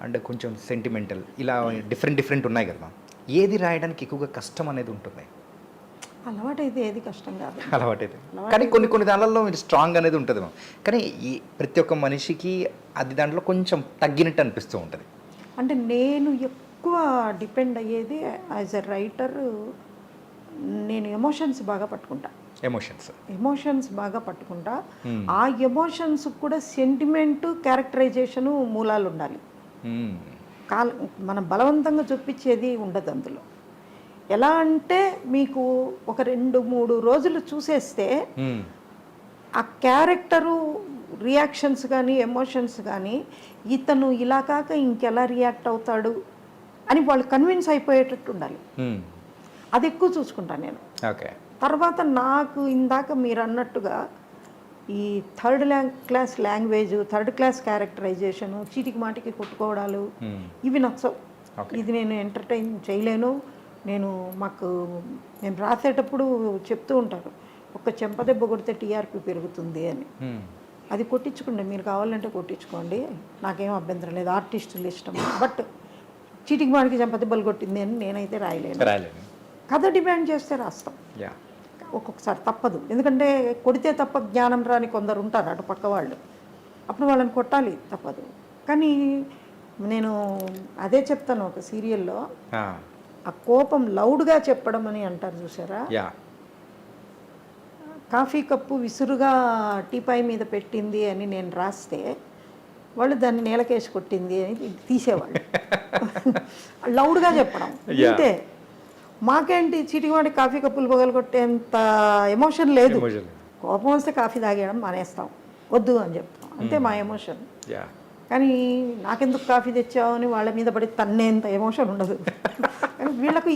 అండ్ కొంచెం సెంటిమెంటల్ ఇలా డిఫరెంట్ ఉన్నాయి కదా మ్యామ్, ఏది రాయడానికి ఎక్కువగా కష్టం అనేది ఉంటుంది? అలవాటైతే ఏది కష్టం కాదు, అలవాటైతే. కానీ కొన్ని దానిలలో మీరు స్ట్రాంగ్ అనేది ఉంటుంది మ్యామ్, కానీ ప్రతి ఒక్క మనిషికి అది దాంట్లో కొంచెం తగ్గినట్టు అనిపిస్తూ ఉంటుంది. అంటే నేను ఎక్కువ డిపెండ్ అయ్యేది యాజ్ ఎ రైటర్, నేను ఎమోషన్స్ బాగా పట్టుకుంటా. ఎమోషన్స్ బాగా పట్టుకుంటా. ఆ ఎమోషన్స్ కూడా సెంటిమెంట్, క్యారెక్టరైజేషను మూలాలు ఉండాలి. మనం బలవంతంగా చూపించేది ఉండదు అందులో. ఎలా అంటే మీకు ఒక 2-3 రోజులు చూసేస్తే ఆ క్యారెక్టరు రియాక్షన్స్ కానీ ఎమోషన్స్ కానీ ఇతను ఇలా కాక ఇంకెలా రియాక్ట్ అవుతాడు అని వాళ్ళు కన్విన్స్ అయిపోయేటట్టు ఉండాలి. అది ఎక్కువ చూసుకుంటాను నేను. ఓకే. తర్వాత నాకు ఇందాక మీరు అన్నట్టుగా ఈ class language, third class characterisation, చీటికి మాటికి కొట్టుకోవడాలు ఇవి నచ్చవు. ఇది నేను ఎంటర్టైన్ చేయలేను. నేను రాసేటప్పుడు చెప్తూ ఉంటారు, ఒక చెంపదెబ్బ కొడితే టీఆర్పీ పెరుగుతుంది అని. అది కొట్టించుకోండి, మీరు కావాలంటే కొట్టించుకోండి, నాకేం అభ్యంతరం లేదు, ఆర్టిస్టులు ఇష్టం. బట్ చీటికి మాటికి చెంపదెబ్బలు కొట్టింది అని నేనైతే రాయలేను. కథ డిమాండ్ చేస్తే రాస్తాం. ఒక్కొక్కసారి తప్పదు, ఎందుకంటే కొడితే తప్ప జ్ఞానం రాని కొందరు ఉంటారు అటు పక్క వాళ్ళు, అప్పుడు వాళ్ళని కొట్టాలి, తప్పదు. కానీ నేను అదే చెప్తాను, ఒక సీరియల్లో ఆ కోపం లౌడ్గా చెప్పడం అని అంటారు చూసారా, కాఫీ కప్పు విసురుగా టీపాయ్ మీద పెట్టింది అని నేను రాస్తే వాళ్ళు దాన్ని నేలకేసి కొట్టింది అని తీసేవాళ్ళు. లౌడ్గా చెప్పడం ఇంతే. మాకేంటి చీటికి కాఫీ కప్పులు పగలు కొట్టేంత ఎమోషన్ లేదు. కోపం వస్తే కాఫీ తాగేయడం మానేస్తాం, వద్దు అని చెప్తాం, అంతే మా ఎమోషన్. కానీ నాకెందుకు కాఫీ తెచ్చావు అని వాళ్ళ మీద పడి తన్నేంత ఎమోషన్ ఉండదు. కానీ వీళ్ళకు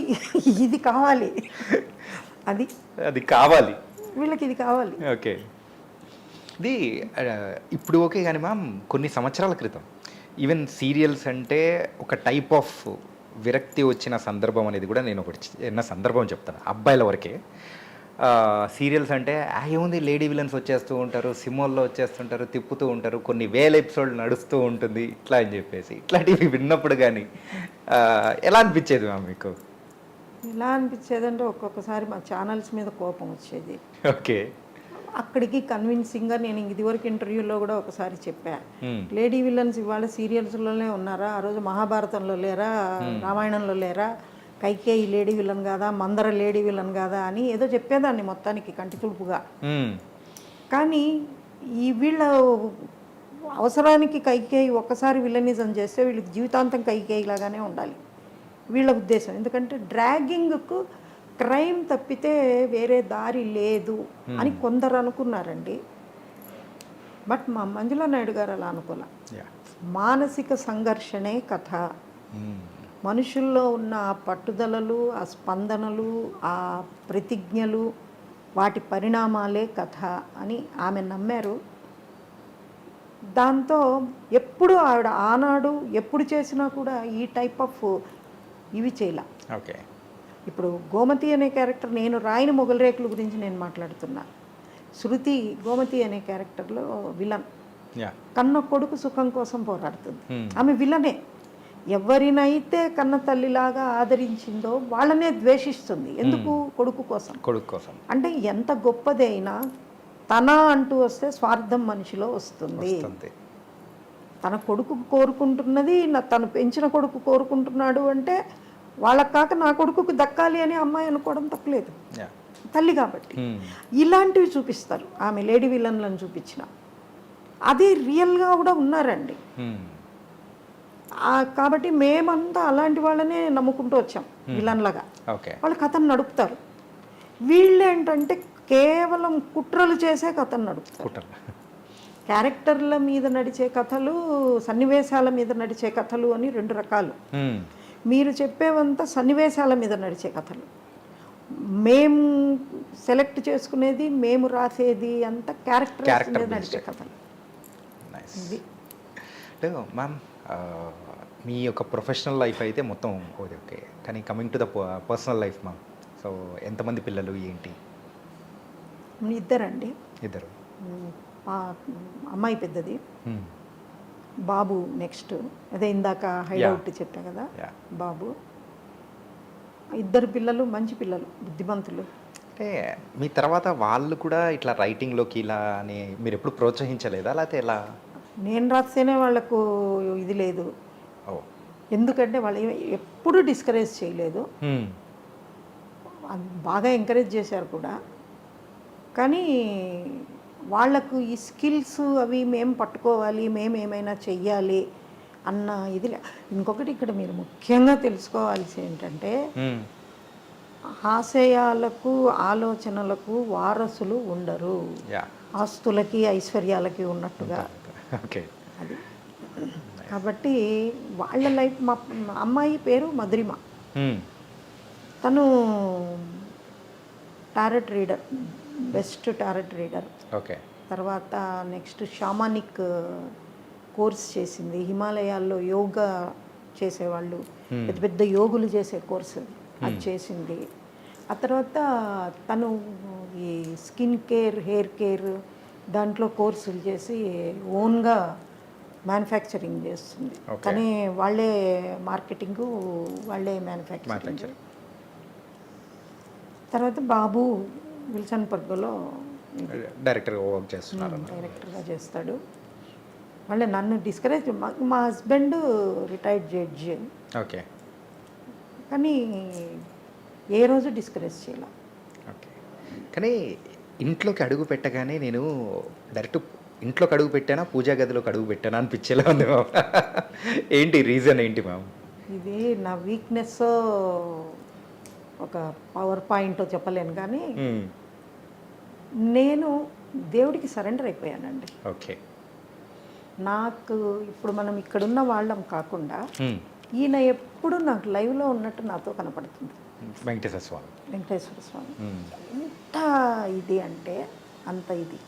ఇది కావాలి, అది కావాలి, వీళ్ళకి ఇది కావాలి. ఓకే. ఇది ఇప్పుడు ఓకే కానీ మ్యామ్, కొన్ని సంవత్సరాల క్రితం ఈవెన్ సీరియల్స్ అంటే ఒక టైప్ ఆఫ్ విరక్తి వచ్చిన సందర్భం అనేది కూడా నేను ఒకటి చిన్న సందర్భం చెప్తాను. అబ్బాయిల వరకే సీరియల్స్ అంటే ఏముంది, లేడీ విలన్స్ వచ్చేస్తూ ఉంటారు, సినిమాల్లో వచ్చేస్తుంటారు, తిప్పుతూ ఉంటారు, కొన్ని వేల ఎపిసోడ్లు నడుస్తూ ఉంటుంది ఇట్లా అని చెప్పేసి, ఇట్లాంటివి విన్నప్పుడు కానీ ఎలా అనిపించేది మ్యామ్ మీకు? ఎలా అనిపించేది అంటే ఒక్కొక్కసారి మా ఛానల్స్ మీద కోపం వచ్చేది. ఓకే. అక్కడికి కన్విన్సింగ్గా నేను ఇదివరకు ఇంటర్వ్యూలో కూడా ఒకసారి చెప్పా, లేడీ విలన్స్ ఇవాళ సీరియల్స్లోనే ఉన్నారా, ఆ రోజు మహాభారతంలో లేరా, రామాయణంలో లేరా, కైకేయి లేడీ విలన్ కాదా, మందర లేడీ విలన్ కాదా అని ఏదో చెప్పేదాన్ని మొత్తానికి కంటి తుడుపుగా. కానీ ఈ వీళ్ళ అవసరానికి కైకేయి ఒక్కసారి విలనిజం చేస్తే వీళ్ళకి జీవితాంతం కైకేయి లాగానే ఉండాలి వీళ్ళ ఉద్దేశం. ఎందుకంటే డ్రాగింగ్కు క్రైమ్ తప్పితే వేరే దారి లేదు అని కొందరు అనుకున్నారండి. బట్ మా మంజులా నాయుడు గారు అలా అనుకోలే. మానసిక సంఘర్షణే కథ, మనుషుల్లో ఉన్న ఆ పట్టుదలలు, ఆ స్పందనలు, ఆ ప్రతిజ్ఞలు, వాటి పరిణామాలే కథ అని ఆమె నమ్మారు. దాంతో ఎప్పుడు ఆవిడ ఆనాడు ఎప్పుడు చేసినా కూడా ఈ టైప్ ఆఫ్ ఇవి చేయలే. ఓకే. ఇప్పుడు గోమతి అనే క్యారెక్టర్, నేను రాయని మొగలరేకుల గురించి నేను మాట్లాడుతున్నా. శృతి గోమతి అనే క్యారెక్టర్లో విలన్, కన్న కొడుకు సుఖం కోసం పోరాడుతుంది. ఆమె విలనే. ఎవరినైతే కన్న తల్లిలాగా ఆదరించిందో వాళ్ళనే ద్వేషిస్తుంది. ఎందుకు? కొడుకు కోసం. అంటే ఎంత గొప్పదైనా తన అంటూ వస్తే స్వార్థం మనిషిలో వస్తుంది. తన కొడుకు కోరుకుంటున్నది, తను పెంచిన కొడుకు కోరుకుంటున్నాడు అంటే వాళ్ళకు కాక నా కొడుకుకు దక్కాలి అని అమ్మాయి అనుకోవడం తప్పలేదు, తల్లి కాబట్టి. ఇలాంటివి చూపిస్తారు ఆమె లేడీ విలన్లను చూపించిన. అది రియల్గా కూడా ఉన్నారండి. కాబట్టి మేమంతా అలాంటి వాళ్ళనే నమ్ముకుంటూ వచ్చాం విలన్లాగా. వాళ్ళు కథను నడుపుతారు. వీళ్ళు ఏంటంటే కేవలం కుట్రలు చేసే కథను నడుపుతారు. క్యారెక్టర్ల మీద నడిచే కథలు, సన్నివేశాల మీద నడిచే కథలు అని రెండు రకాలు. మీరు చెప్పేవంతా సన్నివేశాల మీద నడిచే కథలు, మేము సెలెక్ట్ చేసుకునేది, మేము రాసేది అంతా క్యారెక్టర్ మీద నడిచే కథలు. మ్యామ్, మీ యొక్క ప్రొఫెషనల్ లైఫ్ అయితే మొత్తం ఓకే, కానీ coming to the personal life ma'am, so ఎంతమంది పిల్లలు ఏంటి? ఇద్దరండి. ఇద్దరు. అమ్మాయి పెద్దది, బాబు నెక్స్ట్. అదే ఇందాక హైడౌట్ చెప్పా కదా, బాబు. ఇద్దరు పిల్లలు, మంచి పిల్లలు, బుద్ధిమంతులు. అంటే మీ తర్వాత వాళ్ళు కూడా ఇట్లా రైటింగ్లోకి ఇలా అని మీరు ఎప్పుడు ప్రోత్సహించలేదా, లేకపోతే ఎలా? నేను రాస్తేనే వాళ్ళకు ఇది లేదు. ఎందుకంటే వాళ్ళు ఎప్పుడు డిస్కరేజ్ చేయలేదు, బాగా ఎంకరేజ్ చేశారు కూడా. కానీ వాళ్లకు ఈ స్కిల్స్ అవి మేము పట్టుకోవాలి, మేము ఏమైనా చెయ్యాలి అన్న ఇది. ఇంకొకటి ఇక్కడ మీరు ముఖ్యంగా తెలుసుకోవాల్సి ఏంటంటే, ఆశయాలకు ఆలోచనలకు వారసులు ఉండరు. ఆస్తులకి ఐశ్వర్యాలకి ఉన్నట్టుగా ఓకే. అది. కాబట్టి వాళ్ళ లైఫ్ మా అమ్మాయి పేరు మధురిమ. తను tarot reader, best tarot reader. Okay. తర్వాత నెక్స్ట్ షామానిక్ కోర్స్ చేసింది. హిమాలయాల్లో యోగా చేసేవాళ్ళు, పెద్ద పెద్ద యోగులు చేసే కోర్సు అది చేసింది. ఆ తర్వాత తను ఈ స్కిన్ కేర్, హెయిర్ కేర్ దాంట్లో కోర్సులు చేసి ఓన్గా మ్యానుఫ్యాక్చరింగ్ చేస్తుంది. కానీ వాళ్ళే మార్కెటింగు, వాళ్ళే మ్యానుఫ్యాక్చరింగ్. తర్వాత బాబు విల్సన్ పర్గలో డైరెక్టర్గా వర్క్ చేస్తున్నారు. డైరెక్టర్గా చేస్తాడు. వాళ్ళే నన్ను డిస్కరేజ్, మా హస్బెండ్ రిటైర్డ్ జడ్జి. ఓకే. కానీ ఏ రోజు డిస్కరేజ్ చేయాల. ఓకే. కానీ ఇంట్లోకి అడుగు పెట్టగానే నేను డైరెక్ట్ ఇంట్లోకి అడుగు పెట్టానా, పూజా గదిలోకి అడుగు పెట్టానా అనిపించేలా ఉంది మ్యామ్. ఏంటి రీజన్ ఏంటి మ్యామ్? ఇది నా వీక్నెస్, ఒక పవర్ పాయింట్ చెప్పలేను, కానీ నేను దేవుడికి సరెండర్ అయిపోయానండి. ఓకే. నాకు ఇప్పుడు మనం ఇక్కడున్న వాళ్ళం కాకుండా ఈయన ఎప్పుడు నాకు లైవ్లో ఉన్నట్టు నాతో కనపడుతుంది. వెంకటేశ్వర స్వామి ఎంత ఇది అంటే అంత ఇది.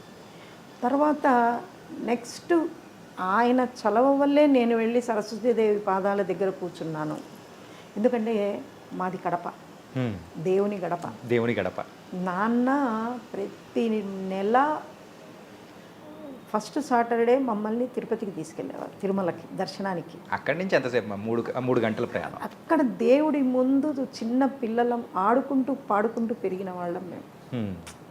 తర్వాత నెక్స్ట్ ఆయన చలవ వల్లే నేను వెళ్ళి సరస్వతీదేవి పాదాల దగ్గర కూర్చున్నాను. ఎందుకంటే మాది కడప, దేవుని గడప. నాన్న ప్రతి నెల ఫస్ట్ సాటర్డే మమ్మల్ని తిరుపతికి తీసుకెళ్ళేవారు, తిరుమలకి దర్శనానికి. అక్కడి నుంచి ఎంతసేపు? 3 గంటల ప్రయాణం. అక్కడ దేవుడి ముందు చిన్న పిల్లలం ఆడుకుంటూ పాడుకుంటూ పెరిగిన వాళ్ళం మేము.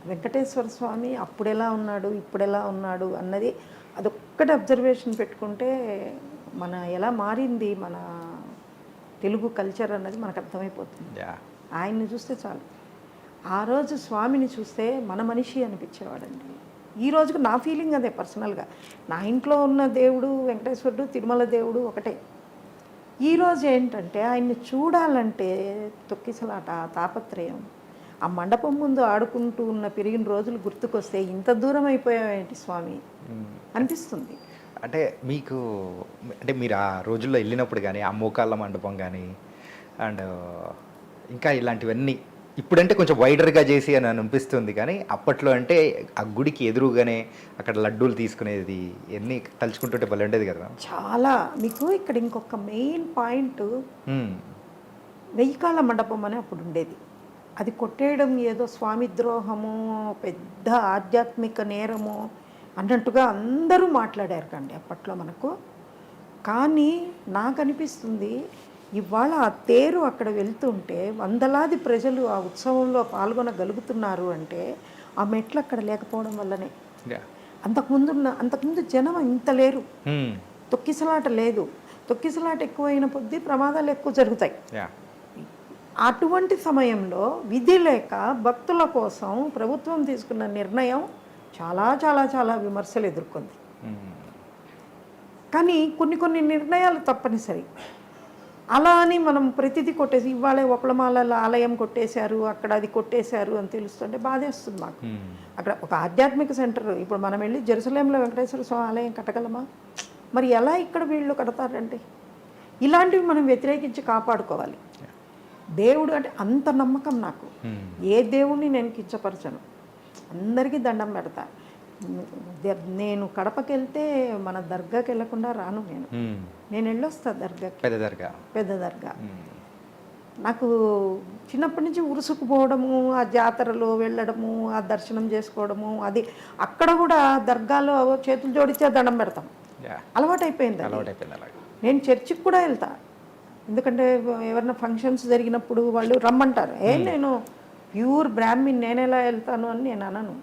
వెంకటేశ్వర స్వామి అప్పుడు ఎలా ఉన్నాడు, ఇప్పుడు ఎలా ఉన్నాడు అన్నది అదొక్కటి అబ్జర్వేషన్ పెట్టుకుంటే మన ఎలా మారింది మన తెలుగు కల్చర్ అన్నది మనకు అర్థమైపోతుంది. ఆయన్ని చూస్తే చాలు. ఆ రోజు స్వామిని చూస్తే మన మనిషి అనిపించేవాడండి. ఈ రోజుకు నా ఫీలింగ్ అదే పర్సనల్గా. నా ఇంట్లో ఉన్న దేవుడు వెంకటేశ్వరుడు, తిరుమల దేవుడు ఒకటే. ఈరోజు ఏంటంటే ఆయన్ని చూడాలంటే తొక్కిసలాట, తాపత్రయం. ఆ మండపం ముందు ఆడుకుంటూ ఉన్న పెరిగిన రోజులు గుర్తుకొస్తే ఇంత దూరం అయిపోయావేంటి స్వామి అనిపిస్తుంది. అంటే మీకు, అంటే మీరు ఆ రోజుల్లో వెళ్ళినప్పుడు కానీ ఆ మోకాళ్ళ మండపం కానీ అండ్ ఇంకా ఇలాంటివన్నీ ఇప్పుడంటే కొంచెం వైడర్గా చేసి అని అనిపిస్తుంది, కానీ అప్పట్లో అంటే ఆ గుడికి ఎదురుగానే అక్కడ లడ్డూలు తీసుకునేది ఎన్ని తలుచుకుంటుంటే భలే ఉండేది కదా. చాలా. మీకు ఇక్కడ ఇంకొక మెయిన్ పాయింట్, వెయ్యికాళ్ళ మండపం అని అప్పుడు ఉండేది. అది కొట్టేయడం ఏదో స్వామి ద్రోహము, పెద్ద ఆధ్యాత్మిక నేరము అన్నట్టుగా అందరూ మాట్లాడారు కండి అప్పట్లో మనకు. కానీ నాకు అనిపిస్తుంది ఇవాళ ఆ తేరు అక్కడ వెళ్తుంటే వందలాది ప్రజలు ఆ ఉత్సవంలో పాల్గొనగలుగుతున్నారు అంటే ఆ మెట్లు అక్కడ లేకపోవడం వల్లనే. అంతకుముందు జనం ఇంత లేరు, తొక్కిసలాట లేదు. తొక్కిసలాట ఎక్కువైన కొద్దీ ప్రమాదాలు ఎక్కువ జరుగుతాయి. అటువంటి సమయంలో విధి లేక భక్తుల కోసం ప్రభుత్వం తీసుకున్న నిర్ణయం చాలా చాలా చాలా విమర్శలు ఎదుర్కొంది. కానీ కొన్ని నిర్ణయాలు తప్పనిసరి. అలా అని మనం ప్రతిదీ కొట్టేసి ఇవాళ ఒకళ్ళమాల ఆలయం కొట్టేశారు, అక్కడ అది కొట్టేశారు అని తెలుస్తుంటే బాధేస్తుంది మాకు. అక్కడ ఒక ఆధ్యాత్మిక సెంటర్, ఇప్పుడు మనం వెళ్ళి జెరూసలేంలో వెంకటేశ్వర స్వామి ఆలయం కట్టగలమా? మరి ఎలా ఇక్కడ వీళ్ళు కడతారంటే? ఇలాంటివి మనం వ్యతిరేకించి కాపాడుకోవాలి. దేవుడు అంటే అంత నమ్మకం నాకు. ఏ దేవుణ్ణి నేను కించపరచను, అందరికీ దండం పెడతా. నేను కడపకి వెళ్తే మన దర్గాకి వెళ్ళకుండా రాను. నేను వెళ్ళొస్తా దర్గాకి, పెద్ద దర్గా. నాకు చిన్నప్పటి నుంచి ఉరుసుకుపోవడము, ఆ జాతరలో వెళ్ళడము, ఆ దర్శనం చేసుకోవడము, అది అక్కడ కూడా దర్గాలో చేతులు జోడించే దండం పెడతాం, అలవాటు అయిపోయింది. నేను చర్చికి కూడా వెళ్తా, ఎందుకంటే ఎవరైనా ఫంక్షన్స్ జరిగినప్పుడు వాళ్ళు రమ్మంటారు. నేను ప్యూర్ బ్రాహ్మిన్, నేను ఎలా వెళ్తాను అని నేను అనను.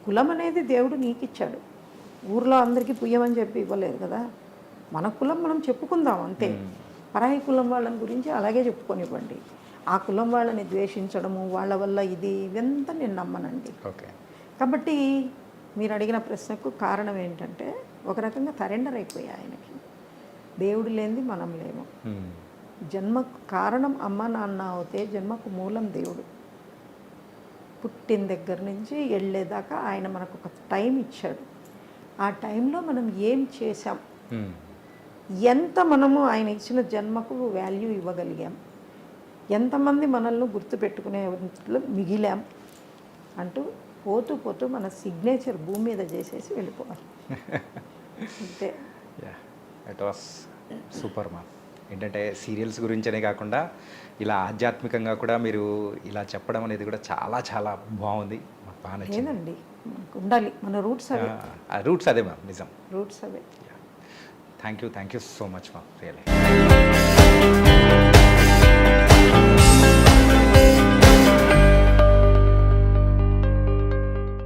కులం అనేది దేవుడు నీకు ఇచ్చాడు, ఊర్లో అందరికీ పుయ్యమని చెప్పి ఇవ్వలేదు కదా. మన కులం మనం చెప్పుకుందాం అంతే. పరాయి కులం వాళ్ళని గురించి అలాగే చెప్పుకొనివ్వండి. ఆ కులం వాళ్ళని ద్వేషించడము, వాళ్ళ వల్ల ఇదంతా నేను నమ్మనండి. కాబట్టి మీరు అడిగిన ప్రశ్నకు కారణం ఏంటంటే ఒక రకంగా సరెండర్ అయిపోయా ఆయనకి. దేవుడు లేనిది మనం లేము. జన్మకు కారణం అమ్మ నాన్న అవుతే జన్మకు మూలం దేవుడు. పుట్టిన దగ్గర నుంచి వెళ్ళేదాకా ఆయన మనకు ఒక టైం ఇచ్చాడు. ఆ టైంలో మనం ఏం చేశాం, ఎంత మనము ఆయన ఇచ్చిన జన్మకు వాల్యూ ఇవ్వగలిగాం, ఎంతమంది మనల్ని గుర్తుపెట్టుకునే మిగిలాం అంటూ పోతూ పోతూ మన సిగ్నేచర్ భూమి మీద చేసేసి వెళ్ళిపోవాలి. అంతే. It was super ma'am. ఏంటంటే సీరియల్స్ గురించనే కాకుండా ఇలా ఆధ్యాత్మికంగా కూడా మీరు ఇలా చెప్పడం అనేది కూడా చాలా చాలా బాగుంది, మాకు బాగా నచ్చింది. లేదండి, మనకు ఉండాలి, మన రూట్స్ అవే. రూట్స్ అదే మ్యామ్, నిజం. Roots away. Thank you so much ma'am, really.